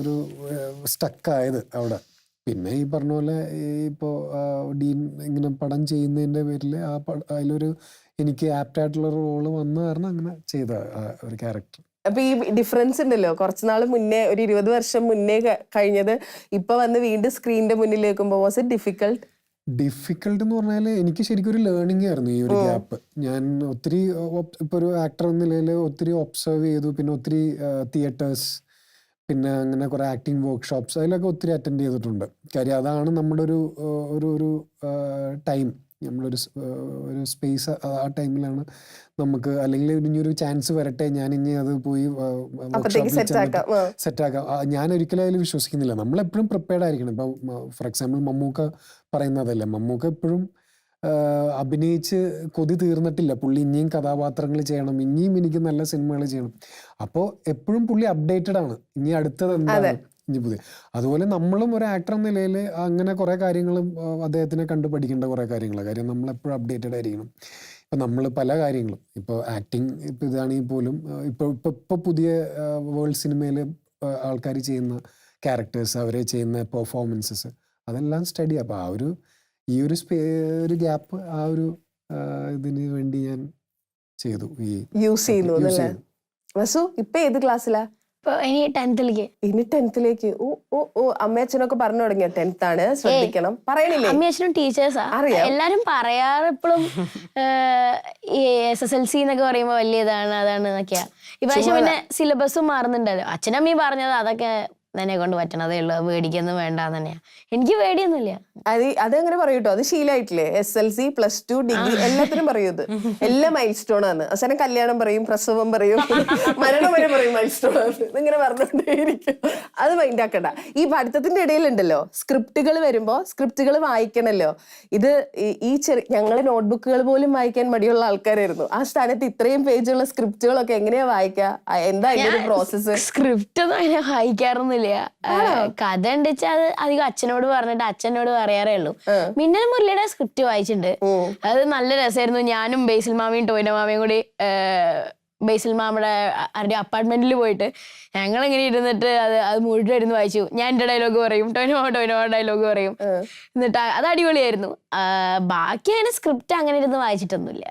ഒരു സ്റ്റക്കായത് അവിടെ. പിന്നെ ഈ പറഞ്ഞ പോലെ ഇപ്പോൾ ഡീൻ ഇങ്ങനെ പടം ചെയ്യുന്നതിൻ്റെ പേരിൽ അതിലൊരു എനിക്ക് ആപ്റ്റായിട്ടുള്ള റോള് വന്ന കാരണം അങ്ങനെ ചെയ്ത ഒരു ക്യാരക്ടർ. അപ്പൊ ഈ ഡിഫറൻസ് ഉണ്ടല്ലോ, കുറച്ചുനാൾ മുന്നേ ഒരു 20 വർഷം മുന്നേ കഴിഞ്ഞത് ഇപ്പൊ വന്ന് വീണ്ടും സ്ക്രീനിന്റെ മുന്നിൽ വെക്കുമ്പോൾ വാസ് ഇറ്റ് ഡിഫിക്കൽട്ട് എന്ന് പറഞ്ഞാൽ എനിക്ക് ശരിക്കും ഒരു ലേണിംഗ് ആയിരുന്നു ഈ ഒരു ഗ്യാപ്പ്. ഞാൻ ഒത്തിരി ഇപ്പോൾ ഒരു ആക്ടർ എന്ന നിലയിൽ ഒത്തിരി ഒബ്സർവ് ചെയ്തു. പിന്നെ ഒത്തിരി തിയേറ്റേഴ്സ്, പിന്നെ അങ്ങനെ കുറേ ആക്ടിങ് വർക്ക്ഷോപ്സ് അതിലൊക്കെ ഒത്തിരി അറ്റൻഡ് ചെയ്തിട്ടുണ്ട്. കാര്യം അതാണ് നമ്മുടെ ഒരു ടൈം, നമ്മളൊരു സ്പേസ്. ആ ടൈമിലാണ് നമുക്ക് അല്ലെങ്കിൽ ഇനിയൊരു ചാൻസ് വരട്ടെ, ഞാൻ ഇനി അത് പോയി സെറ്റാക്കാം. ഞാൻ ഒരിക്കലും അതിൽ വിശ്വസിക്കുന്നില്ല. നമ്മളെപ്പോഴും പ്രിപ്പയർഡ് ആയിരിക്കണം. ഇപ്പം ഫോർ എക്സാമ്പിൾ മമ്മൂക്ക പറയുന്നതല്ലേ, മമ്മൂക്ക എപ്പോഴും അഭിനയിച്ച് കൊതി തീർന്നിട്ടില്ല. പുള്ളി ഇനിയും കഥാപാത്രങ്ങൾ ചെയ്യണം, ഇനിയും എനിക്ക് നല്ല സിനിമകൾ ചെയ്യണം. അപ്പോൾ എപ്പോഴും പുള്ളി അപ്ഡേറ്റഡ് ആണ്, ഇനി അടുത്തത് എന്താണ് ഇനി പുതിയ. അതുപോലെ നമ്മളും ഒരു ആക്ടർ എന്ന നിലയിൽ അങ്ങനെ കുറേ കാര്യങ്ങളും അദ്ദേഹത്തിനെ കണ്ടു പഠിക്കേണ്ട കുറേ കാര്യങ്ങളാണ്. കാര്യം നമ്മളെപ്പോഴും അപ്ഡേറ്റഡ് ആയിരിക്കണം. ഇപ്പം നമ്മൾ പല കാര്യങ്ങളും ഇപ്പോൾ ആക്ടിങ് ഇപ്പോൾ ഇതാണെങ്കിൽ പോലും ഇപ്പോൾ പുതിയ വേൾഡ് സിനിമയിൽ ആൾക്കാർ ചെയ്യുന്ന ക്യാരക്ടേഴ്സ്, അവരെ ചെയ്യുന്ന പെർഫോമൻസസ് അതെല്ലാം സ്റ്റഡി. അപ്പോൾ ഈ ഒരു ഗ്യാപ്പ് ഇതിന് വേണ്ടി ഞാൻ ചെയ്തു, യൂസ് ചെയ്യുന്നു. വസു ഇപ്പൊ ഏത് ക്ലാസ്സിലാ? ഇനി 10th-ലേക്ക്. ഓ അമ്മയച്ഛനൊക്കെ പറഞ്ഞു തുടങ്ങിയോ 10th ആണ് ശ്രദ്ധിക്കണം പറയണില്ലേ? അമ്മയച്ഛനും ടീച്ചേഴ്സാ, എല്ലാരും പറയാറ് എപ്പോഴും ഈ SSLC എന്നൊക്കെ പറയുമ്പോ വലിയതാണ് അതാണ് എന്നൊക്കെയാ. ഈ പ്രാവശ്യം പിന്നെ സിലബസും മാറുന്നുണ്ടല്ലോ. അച്ഛനമ്മയും പറഞ്ഞത് അതൊക്കെ എന്നെ കൊണ്ട് പറ്റണതേ ഉള്ളൂ, പേടിക്കൊന്നും വേണ്ടാന്ന് തന്നെയാ. എനിക്ക് പേടിയൊന്നുമില്ല. അതങ്ങനെ പറയൂട്ടോ, അത് ശീലമായിട്ടില്ലേ? SSLC, +2, ഡിഗ്രി എല്ലാത്തിനും പറയും. എല്ലാം മൈൽ സ്റ്റോൺ ആണ്. അവസാനം കല്യാണം പറയും, പ്രസവം പറയും, മരണം വരെ പറയും മൈൽ സ്റ്റോൺ ആണ്. ഇങ്ങനെ പറഞ്ഞുകൊണ്ടേയിരിക്കും. അത് മൈൻഡാക്കണ്ട. ഈ പഠിത്തത്തിന്റെ ഇടയിലുണ്ടല്ലോ സ്ക്രിപ്റ്റുകൾ വരുമ്പോ സ്ക്രിപ്റ്റുകൾ വായിക്കണല്ലോ. ഇത് ഞങ്ങള് നോട്ട്ബുക്കുകൾ പോലും വായിക്കാൻ മടിയുള്ള ആൾക്കാരായിരുന്നു. ആ സ്ഥാനത്ത് ഇത്രയും പേജുള്ള സ്ക്രിപ്റ്റുകളൊക്കെ എങ്ങനെയാ വായിക്കുക? എന്താ അതിന്റെ ഒരു പ്രോസസ്സ്? സ്ക്രിപ്റ്റ് ഒന്നും അങ്ങനെ വായിക്കാറൊന്നുമില്ല. കഥ ഉണ്ടെച്ചാൽ അത് അധികം അച്ഛനോട് പറഞ്ഞിട്ട് അച്ഛനോട് പറയാറേ ഉള്ളൂ. മിന്നൽ മുരളിയുടെ സ്ക്രിപ്റ്റ് വായിച്ചിട്ടുണ്ട്. അത് നല്ല രസമായിരുന്നു. ഞാനും ബേസിൽ മാമയും ടോയിന മാമയും കൂടി ബേസിൽ മാമയുടെ അപ്പാർട്ട്മെന്റിൽ പോയിട്ട് ഞങ്ങളിങ്ങനെ ഇരുന്നിട്ട് അത് മുഴുവൻ ഇരുന്ന് വായിച്ചു. ഞാൻ എന്റെ ഡയലോഗ് പറയും, ടോയിന മാമ ഡയലോഗ് പറയും. എന്നിട്ട് അത് അടിപൊളിയായിരുന്നു. ബാക്കി അങ്ങനെ സ്ക്രിപ്റ്റ് അങ്ങനെ ഇരുന്ന് വായിച്ചിട്ടൊന്നുമില്ല.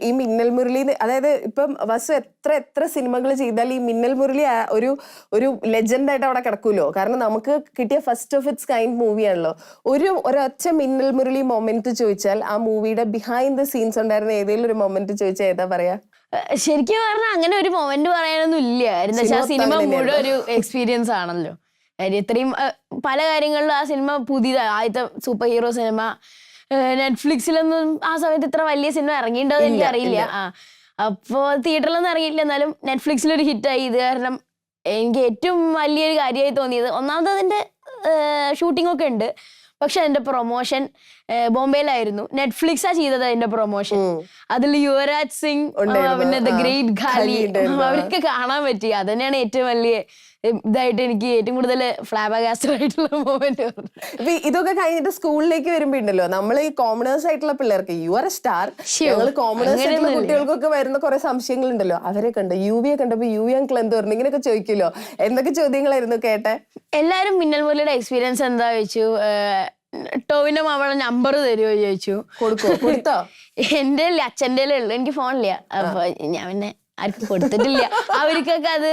ഈ മിന്നൽ മുരളി, അതായത് ഇപ്പം വസു എത്ര സിനിമകൾ ചെയ്താൽ ഈ മിന്നൽ മുരളി ഒരു ലെജൻഡായിട്ട് അവിടെ കിടക്കൂലോ. കാരണം നമുക്ക് കിട്ടിയ ഫസ്റ്റ് ഓഫ് ഇറ്റ്സ് കൈൻഡ് മൂവിയാണല്ലോ. ഒരൊറ്റ മിന്നൽ മുരളി മൊമെന്റ് ചോദിച്ചാൽ ആ മൂവിയുടെ ബിഹൈൻഡ് ദ സീൻസ് ഉണ്ടായിരുന്ന ഏതെങ്കിലും ഒരു മൊമെന്റ് ചോദിച്ചാൽ ഏതാ പറയാ? ശരിക്കും പറഞ്ഞാൽ അങ്ങനെ ഒരു മൊമെന്റ് പറയാനൊന്നും ഇല്ല. എന്താ വെച്ചാൽ സിനിമ മുഴുവൻ ഒരു എക്സ്പീരിയൻസ് ആണല്ലോ. കാര്യം ഇത്രയും പല കാര്യങ്ങളിലും ആ സിനിമ പുതിയതാണ്, ആദ്യത്തെ സൂപ്പർ ഹീറോ സിനിമ. നെറ്റ്ഫ്ലിക്സിലൊന്നും ആ സമയത്ത് ഇത്ര വലിയ സിനിമ ഇറങ്ങിയിട്ടുണ്ടോ എനിക്കറിയില്ല. അപ്പോൾ തിയേറ്ററിലൊന്നും ഇറങ്ങിയില്ല, എന്നാലും നെറ്റ്ഫ്ലിക്സിലൊരു ഹിറ്റായി. ഇത് കാരണം എനിക്ക് ഏറ്റവും വലിയൊരു കാര്യമായി തോന്നിയത്, ഒന്നാമത് അതിൻ്റെ ഷൂട്ടിംഗ് ഒക്കെ ഉണ്ട്, പക്ഷെ അതിന്റെ പ്രൊമോഷൻ ബോംബെയിലായിരുന്നു. നെറ്റ്ഫ്ലിക്സാ ചെയ്തത് അതിന്റെ പ്രൊമോഷൻ. അതിൽ യുവരാജ് സിംഗ്, പിന്നെ ദ ഗ്രേറ്റ് ഖാലി, അവരൊക്കെ കാണാൻ പറ്റി. അത് തന്നെയാണ് ഏറ്റവും വലിയ ഇതായിട്ട് എനിക്ക് ഏറ്റവും കൂടുതൽ ഫ്ലാബാഗാസ്റ്റർ ആയിട്ടുള്ള മൊമെന്റ്. ഇതൊക്കെ കഴിഞ്ഞിട്ട് സ്കൂളിലേക്ക് വരുമ്പോ ഉണ്ടല്ലോ, നമ്മൾ ഈ കോമണേഴ്സ് ആയിട്ടുള്ള പിള്ളേർക്ക് യു ആർ എ സ്റ്റാർ, ഞങ്ങൾ കോമണേഴ്സ് ആയിട്ടുള്ള കുട്ടികൾക്കൊക്കെ വരുന്ന കുറെ സംശയങ്ങൾ ഉണ്ടല്ലോ. അവരെ കണ്ട് യുവിയെ കണ്ടപ്പോ യു അങ്കിൾ എന്ത് പറഞ്ഞു, ഇങ്ങനെയൊക്കെ ചോദിക്കുമല്ലോ. എന്തൊക്കെ ചോദ്യങ്ങളായിരുന്നു കേട്ടെ? എല്ലാരും മിന്നൽ മുരളിയുടെ എക്സ്പീരിയൻസ് എന്താ ചോദിച്ചു. ടോവിന്റെ മാമയുടെ നമ്പർ തരുമോ ചോദിച്ചു. കൊടുത്തോ? എന്റെ അച്ഛൻ്റെ ഉള്ളു, എനിക്ക് ഫോണില്ല. അപ്പൊ ഞാൻ പിന്നെ ആർക്കും കൊടുത്തിട്ടില്ല. അവർക്കൊക്കെ അത്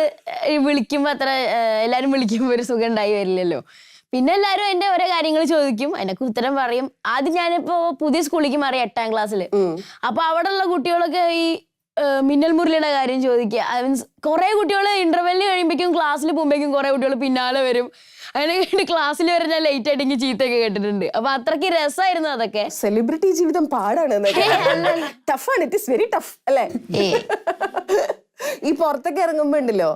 വിളിക്കുമ്പോ അത്ര എല്ലാരും വിളിക്കുമ്പോ ഒരു സുഖം ഉണ്ടായി വരില്ലല്ലോ. പിന്നെ എല്ലാരും എന്റെ ഓരോ കാര്യങ്ങൾ ചോദിക്കും, അതിനൊക്കെ ഉത്തരം പറയും. ആദ്യം ഞാനിപ്പോ പുതിയ സ്കൂളിലേക്ക് മാറി 8ാം ക്ലാസ്സിൽ. അപ്പൊ അവിടെ ഉള്ള കുട്ടികളൊക്കെ ഈ മിന്നൽ മുരളിയുടെ കാര്യം ചോദിക്കുക. മീൻസ് കുറെ കുട്ടികൾ ഇന്റർവെല്ലിന് കഴിയുമ്പോഴേക്കും ക്ലാസ്സിൽ പോകുമ്പോഴേക്കും കുറെ കുട്ടികൾ പിന്നാലെ വരും. അതിനെ കഴിഞ്ഞ് ക്ലാസ്സിൽ വരെ ഞാൻ ലേറ്റ് ആയിട്ട് എനിക്ക് ചീത്തയൊക്കെ കേട്ടിട്ടുണ്ട്. അപ്പൊ അത്രയ്ക്ക് രസമായിരുന്നു അതൊക്കെ. സെലിബ്രിറ്റി ജീവിതം പാടാണ്, ടഫാണ്, ഇറ്റ് ഇസ് വെരി ടഫ് അല്ലേ? ഈ പുറത്തൊക്കെ ഇറങ്ങുമ്പോ ഉണ്ടല്ലോ,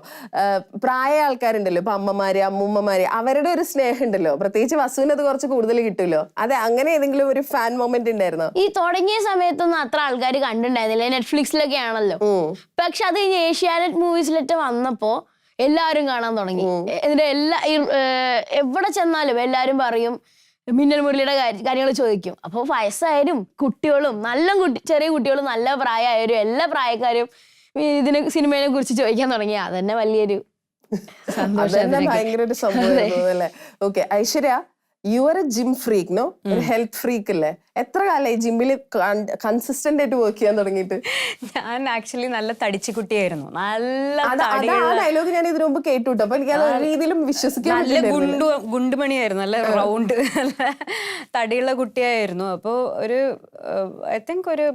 പ്രായ ആൾക്കാരുണ്ടല്ലോ, ഇപ്പൊ അമ്മമാര് അമ്മൂമ്മമാര്, അവരുടെ ഒരു സ്നേഹം ഉണ്ടല്ലോ. പ്രത്യേകിച്ച് വസുവിന് അത് കുറച്ച് കൂടുതൽ കിട്ടുമല്ലോ. അതെ, അങ്ങനെ ഏതെങ്കിലും ഒരു ഫാൻ മൊമെന്റ് ഉണ്ടായിരുന്നോ? ഈ തുടങ്ങിയ സമയത്തൊന്നും അത്ര ആൾക്കാർ കണ്ടിട്ടുണ്ടായിരുന്നില്ല, നെറ്റ്ഫ്ലിക്സിലൊക്കെ ആണല്ലോ. പക്ഷെ അത് കഴിഞ്ഞ് ഏഷ്യാനെറ്റ് മൂവീസിലൊക്കെ വന്നപ്പോ എല്ലാവരും കാണാൻ തുടങ്ങി. എന്നിട്ട് എവിടെ ചെന്നാലും എല്ലാരും പറയും, മിന്നൽ മുരളിയുടെ കാര്യങ്ങൾ ചോദിക്കും. അപ്പോൾ വയസ്സായാലും കുട്ടികളും, നല്ല ചെറിയ കുട്ടികളും നല്ല പ്രായമായാലും എല്ലാ പ്രായക്കാരും സിനിമയെ കുറിച്ച് ചോദിക്കാൻ തുടങ്ങി. അതന്നെ വലിയൊരു സന്തോഷം, ഭയങ്കര ഒരു സംഭവം അല്ലേ? Okay, Aishwarya, you are a gym freak, no? ഒരു ഹെൽത്ത് ഫ്രീക്ക് അല്ലേ? എത്ര കാലമായി ജിമ്മിൽ കൺസിസ്റ്റന്റ് ആയിട്ട് വർക്ക് ചെയ്യാൻ തുടങ്ങിയിട്ട്? ഞാൻ ആക്ച്വലി നല്ല തടിച്ചുകുട്ടിയായിരുന്നു. ഡയലോഗ് ഞാൻ ഇതിനു മുമ്പ് കേട്ടു, അപ്പൊ എനിക്ക് അത് രീതിയിലും വിശ്വസിക്കാൻ നല്ല ഗുണ്ടുമണിയായിരുന്നു, നല്ല റൗണ്ട്, നല്ല തടിയുള്ള കുട്ടിയായിരുന്നു. അപ്പോൾ ഒരു ഐ തിങ്ക് ഒരു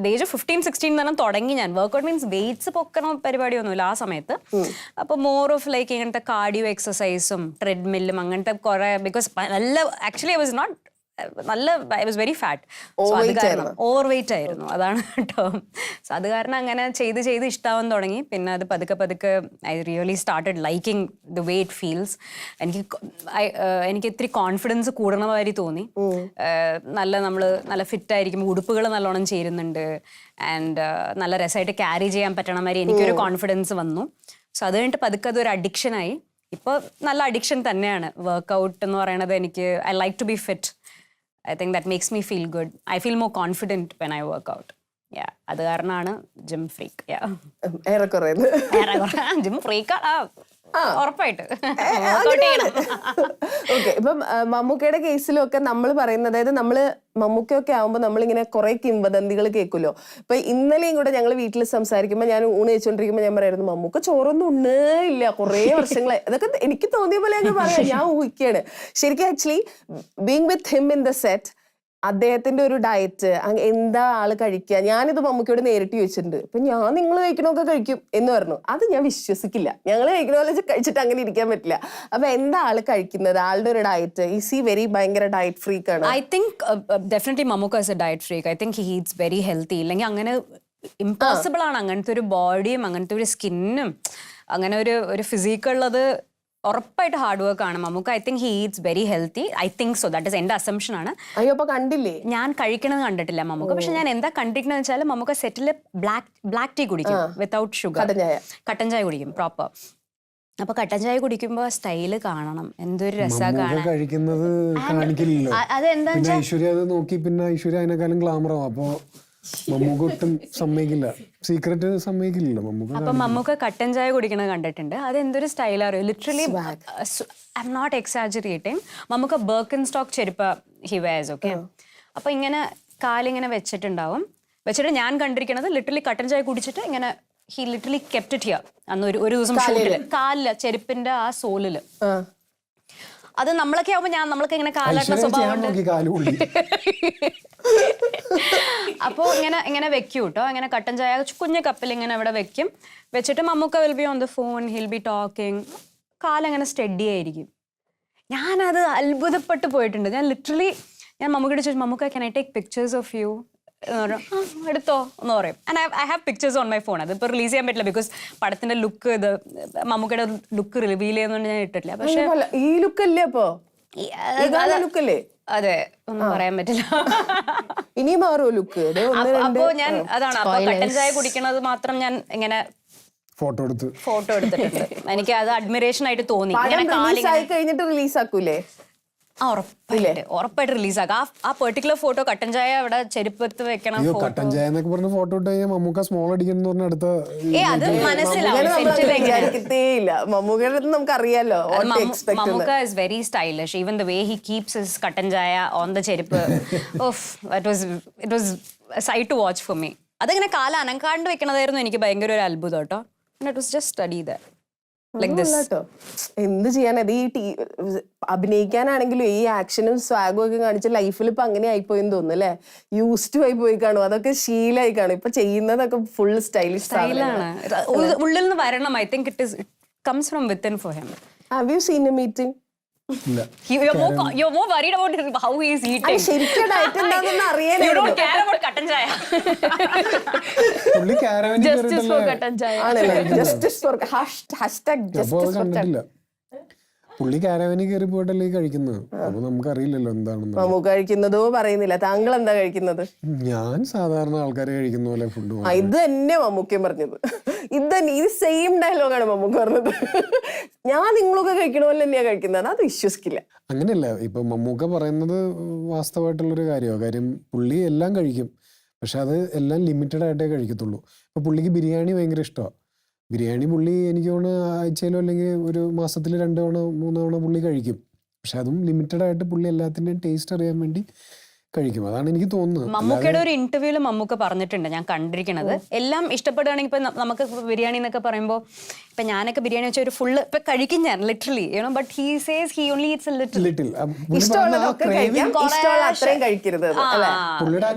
ഏജ് 15-16 തന്നെ തുടങ്ങി ഞാൻ. വർക്ക്ഔട്ട് മീൻസ് വെയിറ്റ്സ് പൊക്കണ പരിപാടിയൊന്നുമില്ല ആ സമയത്ത്. അപ്പൊ മോർ ഓഫ് ലൈക്ക് ഇങ്ങനത്തെ കാർഡിയോ എക്സസൈസും ട്രെഡ്മില്ലും അങ്ങനത്തെ കുറെ, ബിക്കോസ് നല്ല ആക്ച്വലി ഐ വാസ് നോട്ട് നല്ല, I was very fat. Over weight ആയിരുന്നു, അതാണ് ടേം. സോ അത് കാരണം അങ്ങനെ ചെയ്ത് ഇഷ്ടമാവാൻ തുടങ്ങി. പിന്നെ അത് പതുക്കെ I really started liking the way it feels. എനിക്ക് ഇത്തിരി കോൺഫിഡൻസ് കൂടണ മാതിരി തോന്നി. നല്ല ഫിറ്റ് ആയിരിക്കും, ഉടുപ്പുകൾ നല്ലോണം ചേരുന്നുണ്ട്, ആൻഡ് നല്ല രസമായിട്ട് ക്യാരി ചെയ്യാൻ പറ്റണ മാതിരി എനിക്കൊരു കോൺഫിഡൻസ് വന്നു. സോ അത് കഴിഞ്ഞിട്ട് പതുക്കെ അതൊരു അഡിക്ഷനായി. ഇപ്പോൾ നല്ല അഡിക്ഷൻ തന്നെയാണ് വർക്കൗട്ട് എന്ന് പറയുന്നത്. എനിക്ക് I like to be fit. I think that makes me feel good. I feel more confident when I work out. Yeah, അത് കാരണമാണ് ജിം ഫ്രീക്ക്. ഏറെക്കുറെ ജിം ഫ്രീക്ക് ഉറപ്പായിട്ട്. ഓക്കെ, ഇപ്പം മമ്മൂക്കയുടെ കേസിലൊക്കെ നമ്മൾ പറയുന്നത്, അതായത് നമ്മള് മമ്മൂക്കയൊക്കെ ആവുമ്പോ നമ്മളിങ്ങനെ കുറെ കിംവദന്തികൾ കേൾക്കുമല്ലോ. ഇപ്പൊ ഇന്നലെയും കൂടെ ഞങ്ങൾ വീട്ടിൽ സംസാരിക്കുമ്പോൾ ഞാൻ ഊണ് കഴിച്ചോണ്ടിരിക്കുമ്പോൾ ഞാൻ പറയായിരുന്നു, മമ്മൂക്ക ചോറൊന്നും ഉണ്ണേ ഇല്ല കുറെ വർഷങ്ങളായി. അതൊക്കെ എനിക്ക് തോന്നിയ പോലെ അങ്ങ് പറയാം, ഞാൻ ഊഹിക്കുകയാണ്. ശരിക്കും actually being with him in the set, അദ്ദേഹത്തിന്റെ ഒരു ഡയറ്റ് എന്താ ആള് കഴിക്കുക, ഞാനിത് മമ്മൂക്കയോട് നേരിട്ട് ചോദിച്ചിട്ടുണ്ട്. അപ്പൊ ഞാൻ നിങ്ങൾ കഴിക്കണമൊക്കെ കഴിക്കും എന്ന് പറഞ്ഞു. അത് ഞാൻ വിശ്വസിക്കില്ല, ഞങ്ങൾ കഴിക്കണ പോലെ കഴിച്ചിട്ട് അങ്ങനെ ഇരിക്കാൻ പറ്റില്ല. അപ്പൊ എന്താ ആള് കഴിക്കുന്നത്, ആളുടെ ഒരു ഡയറ്റ്? ഈസ് ഹി വെരി ഭയങ്കര ഡയറ്റ് ഫ്രീക്ക് ആണ്? I think definitely Mammukka is a diet freak. I think he eats very healthy. ഇല്ലെങ്കിൽ അങ്ങനെ ഇമ്പോസിബിൾ ആണ് അങ്ങനത്തെ ഒരു ബോഡിയും അങ്ങനത്തെ ഒരു സ്കിന്നും അങ്ങനെ ഒരു ഫിസിക്കുള്ളത്. ഉറപ്പായിട്ട് ഹാർഡ് വർക്ക് ആണ് Mammukka. I think he eats very healthy. I think so. That is എന്റെ അസംഷൻ ആണ്. അയ്യോ, അപ്പൊ കണ്ടില്ലേ? ഞാൻ കഴിക്കണത് കണ്ടിട്ടില്ല മമ്മൂക്ക. പക്ഷെ ഞാൻ എന്താ കണ്ടിരിക്കണെന്ന് വെച്ചാൽ മമ്മൂക്ക സെറ്റില് ബ്ലാക്ക് ടീ കുടിക്കും വിത്തൗട്ട് ഷുഗർ. കട്ടൻ ചായ കുടിക്കും പ്രോപ്പർ. അപ്പൊ കട്ടൻ ചായ കുടിക്കുമ്പോ സ്റ്റൈല് കാണണം, എന്തൊരു രസാ കാണാൻ. കഴിക്കുന്നത് കാണിക്കില്ലല്ലോ. അതെന്താ ഐശ്വര്യ അത് നോക്കി, പിന്നെ ഐശ്വര്യ അതിനെക്കാളും ഗ്ലാമറാവും. അപ്പൊ മമ്മൂക്ക ഒട്ടും സമ്മതിക്കില്ല, സീക്രട്ട് സമ്മതിക്കില്ലല്ലോ മമ്മൂക്ക. അപ്പൊ മമ്മൂക്ക കട്ടൻ ചായ കുടിക്കണത് കണ്ടിട്ടുണ്ട്. അത് എന്തൊരു സ്റ്റൈൽ അറിയോ, literally I'm not exaggerating. Mammukka Birkenstock ചെരുപ്പ് ഹി വെയർസ്. ഓക്കെ, അപ്പൊ ഇങ്ങനെ കാലിങ്ങനെ വെച്ചിട്ടുണ്ടാവും. വെച്ചിട്ട് ഞാൻ കണ്ടിരിക്കണത് ലിറ്ററലി കട്ടൻ ചായ കുടിച്ചിട്ട് ഇങ്ങനെ he literally kept it here. അന്ന് ഒരു ദിവസം ഷൂട്ടില് കാലില് ചെരുപ്പിന്റെ ആ സോളില്. അത് നമ്മളൊക്കെ ആവുമ്പോ നമ്മളൊക്കെ ഇങ്ങനെ കാലാട്ടുന്ന സ്വഭാവം. അപ്പൊ ഇങ്ങനെ വെക്കും കേട്ടോ, ഇങ്ങനെ കട്ടൻ ചായ കുഞ്ഞു കപ്പിൽ ഇങ്ങനെ അവിടെ വെക്കും. വെച്ചിട്ട് Mammukka will be on the phone, he'll be talking. കാലങ്ങനെ സ്റ്റഡി ആയിരിക്കും. ഞാനത് അത്ഭുതപ്പെട്ട് പോയിട്ടുണ്ട്. ഞാൻ ലിറ്ററലി ഞാൻ മമ്മൂക്കയോട് ചോദിച്ചു, Mammukka can I take pictures of you എന്ന് പറഞ്ഞു. എടുത്തോ എന്ന് പറയും. And I have pictures on my phone. അതിപ്പോൾ റിലീസ് ചെയ്യാൻ പറ്റില്ല ബിക്കോസ് പടത്തിന്റെ ലുക്ക് ഇത് മമ്മൂക്കയുടെ ലുക്ക് റിവീൽ ചെയ്യുന്നതുകൊണ്ട് ഞാൻ ഇട്ടിട്ടില്ല. പക്ഷെ ഈ ലുക്കല്ലേ അപ്പോ ലുക്കല്ലേ? അതെ, ഒന്നും പറയാൻ പറ്റില്ല. ഇനി മാറുമോ ലുക്ക്? അപ്പോ ഞാൻ അതാണ്, അപ്പൊ കട്ടൻ ചായ കുടിക്കണത് മാത്രം ഞാൻ ഇങ്ങനെ ഫോട്ടോ എടുത്തിട്ടുണ്ട്. എനിക്ക് അത് അഡ്മിറേഷൻ ആയിട്ട് തോന്നി. കഴിഞ്ഞിട്ട് റിലീസ് ആക്കൂലേ? ഉറപ്പായിട്ട് റിലീസാക്കാം. ആ പെർട്ടിക്കുലർ ഫോട്ടോ കട്ടൻ ചായ അവിടെ ചെരുപ്പത്ത് വെക്കണം. കട്ടൻ ചായ എന്നൊക്കെ പറഞ്ഞ ഫോട്ടോ ഇട്ട് കഴിഞ്ഞാൽ മമ്മൂക്ക സ്മോൾ അടിക്കണം എന്ന് പറഞ്ഞ അടുത്ത അത് മനസ്സിലാവും. നമുക്ക് അറിയാലോ. Mammukka is very stylish. Even the way he keeps his കട്ടൻ ചായ ഓൺ ദ ചെരുപ്പ്. It was sight to watch for me. അതങ്ങനെ കാലം അനങ്കാണ്ട് വെക്കണതായിരുന്നു എനിക്ക് ഭയങ്കര ഒരു അത്ഭുതം കേട്ടോ. It was just study that. എന്ത് ചെയ്യാനത്? ഈ അഭിനയിക്കാനാണെങ്കിലും ഈ ആക്ഷനും സ്വാഗും ഒക്കെ കാണിച്ച ലൈഫിൽ ഇപ്പൊ അങ്ങനെ ആയിപ്പോയെന്ന് തോന്നുന്നു അല്ലെ? യൂസ്ഡ് ആയി പോയി കാണും, അതൊക്കെ ശീലമായി കാണും. ഇപ്പൊ ചെയ്യുന്നതൊക്കെ ഫുൾ സ്റ്റൈലിഷ് സ്റ്റൈലാണ്. ഉള്ളിൽ നിന്ന് വരണം. I think it comes from within for him. Have you seen a meeting? You're more worried about how he is eating. ശരിക്കും ഡയറ്റ് എന്താണെന്ന് അറിയാൻ. You don't care about കട്ടൻ ചായ. Justice for കട്ടൻ ചായ. ആണല്ലേ? Justice for #justice. പുള്ളി കാരവാനിൽ കയറി പോയിട്ടല്ലേ കഴിക്കുന്നത്. അപ്പൊ നമുക്ക് അറിയില്ലല്ലോ എന്താണെന്ന്. നമുക്ക് കഴിക്കുന്നതോ പറയുന്നില്ല. താങ്കൾ എന്താ കഴിക്കുന്നത്? ഞാൻ സാധാരണ ആൾക്കാരെ കഴിക്കുന്ന പോലെ ഫുഡ്. ഇത് തന്നെ മമ്മൂക്കയും പറഞ്ഞത്. ഇത് സെയിം ഡയലോഗാണ് മമ്മൂക്ക പറഞ്ഞത്. ഞാൻ നിങ്ങളൊക്കെ കഴിക്കണ പോലെ തന്നെയാ കഴിക്കുന്നത്. അത് വിശ്വസിക്കില്ല. അങ്ങനെയല്ല, ഇപ്പൊ മമ്മൂക്ക പറയുന്നത് വാസ്തവമായിട്ടുള്ളൊരു കാര്യമാണ്. കാര്യം പുള്ളി എല്ലാം കഴിക്കും, പക്ഷെ അത് എല്ലാം ലിമിറ്റഡ് ആയിട്ടേ കഴിക്കത്തുള്ളൂ. ഇപ്പൊ പുള്ളിക്ക് ബിരിയാണി ഭയങ്കര ഇഷ്ടമാണ്. ബിരിയാണി പുള്ളി എനിക്ക് തോന്നുന്നു ആഴ്ചയിലോ അല്ലെങ്കിൽ ഒരു മാസത്തിൽ 2 തവണ 3 തവണ പുള്ളി കഴിക്കും. പക്ഷെ അതും ലിമിറ്റഡ് ആയിട്ട് പുള്ളി എല്ലാത്തിൻ്റെയും ടേസ്റ്റ് അറിയാൻ വേണ്ടി കഴിക്കും. അതാണ് എനിക്ക് തോന്നുന്നത്. മമ്മൂക്കയുടെ ഒരു ഇന്റർവ്യൂല് മമ്മൂക്ക പറഞ്ഞിട്ടുണ്ട്, ഞാൻ കണ്ടിരിക്കണത്, എല്ലാം ഇഷ്ടപ്പെടുകയാണെങ്കിൽ ഇപ്പൊ നമുക്ക് ബിരിയാണി എന്നൊക്കെ പറയുമ്പോൾ ഇപ്പൊ ഞാനൊക്കെ ബിരിയാണി വെച്ചാൽ ഒരു ഫുള്ള് ഇപ്പൊ കഴിക്കും ഞാൻ literally, but he says he only eats a little.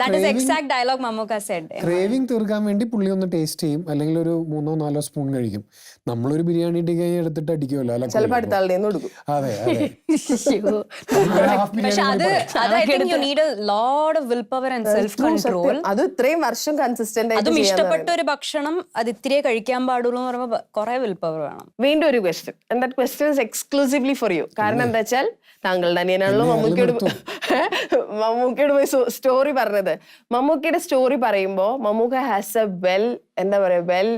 That is exact dialogue Mammukka said. Craving തീർക്കാൻ വേണ്ടി പുള്ളി ഒന്ന് ടേസ്റ്റ് ചെയ്യും, അല്ലെങ്കിൽ ഒരു 3-4 സ്പൂൺ കഴിക്കും. നമ്മളൊരു ബിരിയാണി ഇട്ട് കഴിഞ്ഞാൽ എടുത്തിട്ട് അടിക്കുമല്ലോ. അതെ പക്ഷെ അത് I think you need a lot of will power and self control. അത് ഇത്രയും വർഷം കൺസിസ്റ്റന്റ് അതും ഇഷ്ടപ്പെട്ട ഒരു ഭക്ഷണം അത് ഇത്തിരിയേ കഴിക്കാൻ പാടുള്ളൂ എന്ന് പറയുമ്പോൾ കുറെ വിൽ പവർ വേണം. വീണ്ടും ഒരു question, and that question is exclusively for you. കാരണം എന്താ വെച്ചാൽ താങ്കളുടെ അനിയനാണല്ലോ മമ്മൂക്കയോട് പോയി സ്റ്റോറി പറഞ്ഞത്. മമ്മൂക്കയുടെ സ്റ്റോറി പറയുമ്പോ Mammukka has a well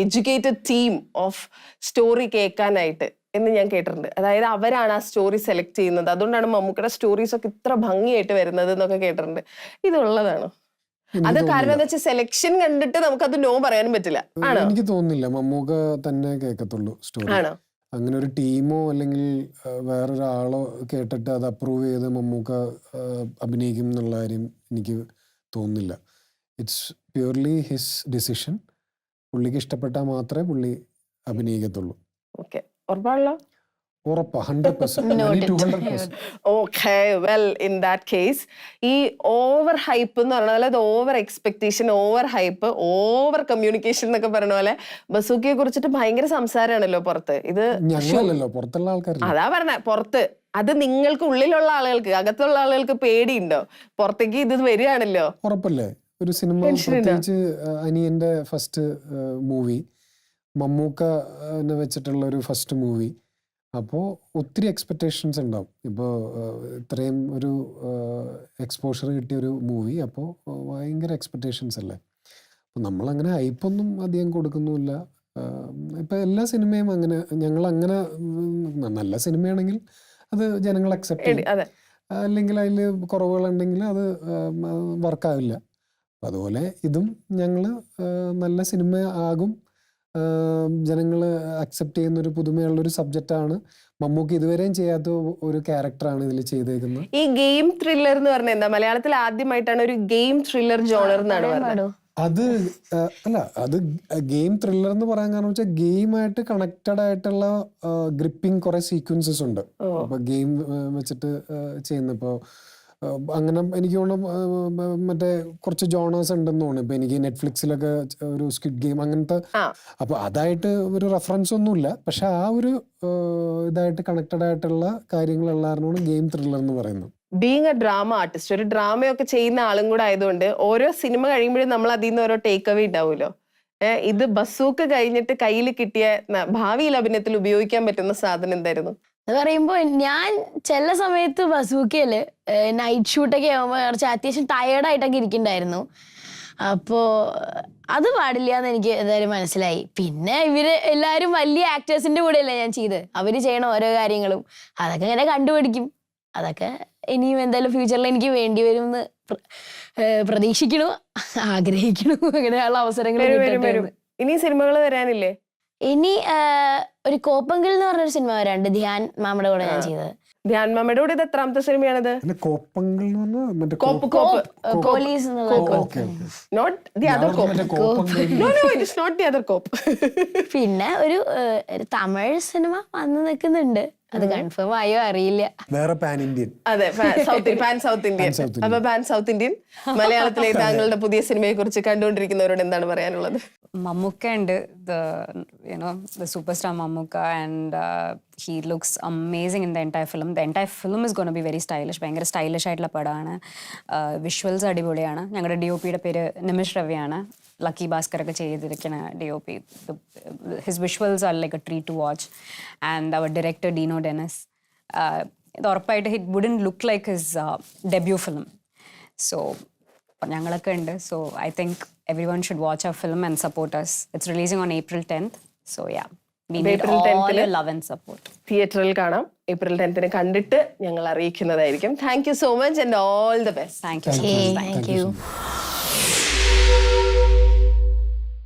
educated team of story കേൾക്കാനായിട്ട് എന്ന് ഞാൻ കേട്ടിട്ടുണ്ട്. അതായത് അവരാണ് ആ സ്റ്റോറി സെലക്ട് ചെയ്യുന്നത്, അതുകൊണ്ടാണ് മമ്മൂക്കയുടെ സ്റ്റോറീസ് ഒക്കെ ഇത്ര ഭംഗിയായിട്ട് വരുന്നത് എന്നൊക്കെ കേട്ടിട്ടുണ്ട്. ഇതുള്ളതാണോ? അത് കാരണം എന്താ വെച്ചാൽ സെലക്ഷൻ കണ്ടിട്ട് നമുക്കത് നോ പറയാനും പറ്റില്ല. ആണോ? എനിക്ക് തോന്നുന്നില്ല. മമ്മൂക്ക തന്നെ കേൾക്കത്തുള്ളൂ സ്റ്റോറി. ആണോ? അങ്ങനെ ഒരു ടീമോ അല്ലെങ്കിൽ വേറൊരാളോ കേട്ടിട്ട് അത് അപ്രൂവ് ചെയ്ത് മമ്മൂക്ക അഭിനയിക്കും എന്നുള്ള കാര്യം എനിക്ക് തോന്നുന്നില്ല. It's purely his decision. പുള്ളിക്ക് ഇഷ്ടപ്പെട്ടാൽ മാത്രമേ പുള്ളി അഭിനയിക്കത്തുള്ളൂ. ഓക്കെ, ഉറപ്പാണല്ലോ? ഉറപ്പാ, 100%. Okay, well in that case ഈ ഓവർ ഹൈപ്പ് എന്ന് പറഞ്ഞ പോലെ, അത് over expectation, over hype, over communication എന്നൊക്കെ പറഞ്ഞ പോലെ ബസൂക്കയെ കുറിച്ചിട്ട് ഭയങ്കര സംസാരമാണല്ലോ പുറത്ത്. ഇത് ഞങ്ങളല്ലോ പുറത്തുള്ള ആൾക്കാർ. അതാ പറഞ്ഞ പുറത്ത്. അത് നിങ്ങൾക്ക് ഉള്ളിലുള്ള ആളുകൾക്ക്, അകത്തുള്ള ആളുകൾക്ക് പേടിയുണ്ടോ? പുറത്തേക്ക് ഇത് വരികയാണല്ലോ. ഉറപ്പല്ലേ? ഒരു സിനിമ, പ്രത്യേകിച്ച് അനിയന്റെ ഫസ്റ്റ് മൂവി, മമ്മൂക്കനെ വെച്ചിട്ടുള്ള ഒരു ഫസ്റ്റ് മൂവി. അപ്പോൾ ഒത്തിരി എക്സ്പെക്റ്റേഷൻസ് ഉണ്ടാവും. ഇപ്പോൾ ഇത്രയും ഒരു എക്സ്പോഷർ കിട്ടിയൊരു മൂവി, അപ്പോൾ ഭയങ്കര എക്സ്പെക്റ്റേഷൻസ് അല്ലേ. അപ്പോൾ നമ്മളങ്ങനെ ഹൈപ്പൊന്നും അധികം കൊടുക്കുന്നുമില്ല. ഇപ്പം എല്ലാ സിനിമയും അങ്ങനെ, ഞങ്ങളങ്ങനെ നല്ല സിനിമയാണെങ്കിൽ അത് ജനങ്ങൾ അക്സെപ്റ്റ് ചെയ്യും, അല്ലെങ്കിൽ അതിൽ കുറവുകളുണ്ടെങ്കിൽ അത് വർക്കാവില്ല. അതുപോലെ ഇതും ഞങ്ങൾ നല്ല സിനിമ ആകും, ജനങ്ങൾ അക്സെപ്റ്റ് ചെയ്യുന്ന ഒരു പുതുമയുള്ളൊരു സബ്ജക്റ്റാണ്. മമ്മൂക്ക് ഇതുവരെയും ചെയ്യാത്ത ഒരു ക്യാരക്ടറാണ് ഇതിൽ ചെയ്തേക്കുന്നത്. ഈ ഗെയിം ത്രില്ലർ എന്ന് പറഞ്ഞാൽ എന്താ? മലയാളത്തിൽ ആദ്യമായിട്ടാണ് ഒരു ഗെയിം ത്രില്ലർ ജോണർ എന്നാണ് പറയുന്നത്. അത് അല്ല, അത് ഗെയിം ത്രില്ലർ എന്ന് പറയാൻ കാരണം വെച്ചാൽ ഗെയിമായിട്ട് കണക്റ്റഡ് ആയിട്ടുള്ള ഗ്രിപ്പിംഗ് കുറെ സീക്വൻസസ് ഉണ്ട്. അപ്പൊ ഗെയിം വെച്ചിട്ട് ചെയ്യുന്ന, ഇപ്പോൾ അങ്ങനെ എനിക്ക് തോന്നുന്നു മറ്റേ കുറച്ച് ജോണേഴ്സ് ഉണ്ടെന്ന് തോന്നുന്നു. ഇപ്പൊ എനിക്ക് നെറ്റ്ഫ്ലിക്സിലൊക്കെ ഒരു സ്ക്വിഡ് ഗെയിം അങ്ങനത്തെ, അപ്പൊ അതായിട്ട് ഒരു റെഫറൻസ് ഒന്നുമില്ല. പക്ഷെ ആ ഒരു ഇതായിട്ട് കണക്റ്റഡ് ആയിട്ടുള്ള കാര്യങ്ങളുള്ളതാണ് ഗെയിം ത്രില്ലർ എന്ന് പറയുന്നത്. ബീങ് എ ഡ്രാമ ആർട്ടിസ്റ്റ്, ഒരു ഡ്രാമയൊക്കെ ചെയ്യുന്ന ആളും കൂടെ ആയതുകൊണ്ട് ഓരോ സിനിമ കഴിയുമ്പോഴും നമ്മൾ അതിൽ നിന്ന് ഓരോ ടേക്ക് അവേ ഉണ്ടാവുമല്ലോ. ഇത് ബസൂക്ക കഴിഞ്ഞിട്ട് കയ്യിൽ കിട്ടിയ ഭാവിയിൽ അഭിനയത്തിൽ ഉപയോഗിക്കാൻ പറ്റുന്ന സാധനം എന്തായിരുന്നു? എന്ന് പറയുമ്പോൾ ഞാൻ ചില സമയത്ത് ബസൂക്കയില് നൈറ്റ് ഷൂട്ടൊക്കെ ആകുമ്പോൾ കുറച്ച് അത്യാവശ്യം ടയേർഡായിട്ടൊക്കെ ഇരിക്കണ്ടായിരുന്നു. അപ്പോൾ അത് പാടില്ല എന്ന് എനിക്ക് എന്തായാലും മനസ്സിലായി. പിന്നെ ഇവര് എല്ലാവരും വലിയ ആക്ടേഴ്സിന്റെ കൂടെയല്ലേ ഞാൻ ചെയ്ത്, അവര് ചെയ്യണ ഓരോ കാര്യങ്ങളും അതൊക്കെ ഇങ്ങനെ കണ്ടുപിടിക്കും. അതൊക്കെ ഇനിയും എന്തായാലും ഫ്യൂച്ചറിൽ എനിക്ക് വേണ്ടി വരും എന്ന് പ്രതീക്ഷിക്കണു, ആഗ്രഹിക്കണു. അങ്ങനെയുള്ള അവസരങ്ങൾ ഇനി സിനിമകൾ വരാനില്ലേ? ഇനി ഒരു കോപ്പങ്കിൽ എന്ന് പറഞ്ഞൊരു സിനിമ വരാണ്ട്, ധ്യാൻ മാമയുടെ കൂടെ ഞാൻ ചെയ്തത്. ധ്യാൻ മാമയുടെ കൂടെ ഇത് എത്രാമത്തെ സിനിമയാണിത്? കോപ്പങ്കൽ പോലീസ് പിന്നെ ഒരു തമിഴ് സിനിമ വന്ന് നിൽക്കുന്നുണ്ട്, അത് കൺഫേം ആയോ അറിയില്ല. വേറെ പാൻ ഇന്ത്യൻ. അതെ, പാൻ സൗത്ത് ഇന്ത്യൻ. അപ്പൊ പാൻ സൗത്ത് ഇന്ത്യൻ മലയാളത്തിലെ താങ്കളുടെ പുതിയ സിനിമയെ കുറിച്ച് കണ്ടുകൊണ്ടിരിക്കുന്നവരോട് എന്താണ് പറയാനുള്ളത്? Mammootka and the superstar Mammootka, and he looks amazing in the entire film. The entire film is going to be very stylish. ഭയങ്കര സ്റ്റൈലിഷ് ആയിട്ടുള്ള പടമാണ്. വിഷ്വൽസ് അടിപൊളിയാണ്. ഞങ്ങളുടെ DOPയുടെ പേര് നിമിഷ് രവിയാണ്. ലക്കി ഭാസ്കർ ഒക്കെ ചെയ്തിരിക്കുന്ന DOP. His visuals are like a treat to watch. And our director Dino Dennis, ഇത് ഉറപ്പായിട്ട് it wouldn't look like his debut film. So ഞങ്ങളൊക്കെ ഉണ്ട്. So I think everyone should watch our film and support us. It's releasing on April 10th. So yeah, we need all your love and support. തിയേറ്ററിൽ കാണാം. April 10th കണ്ടിട്ട് ഞങ്ങൾ അറിയിക്കുന്നതായിരിക്കും. Thank you so much and all the best. Thank you so much. Thank you.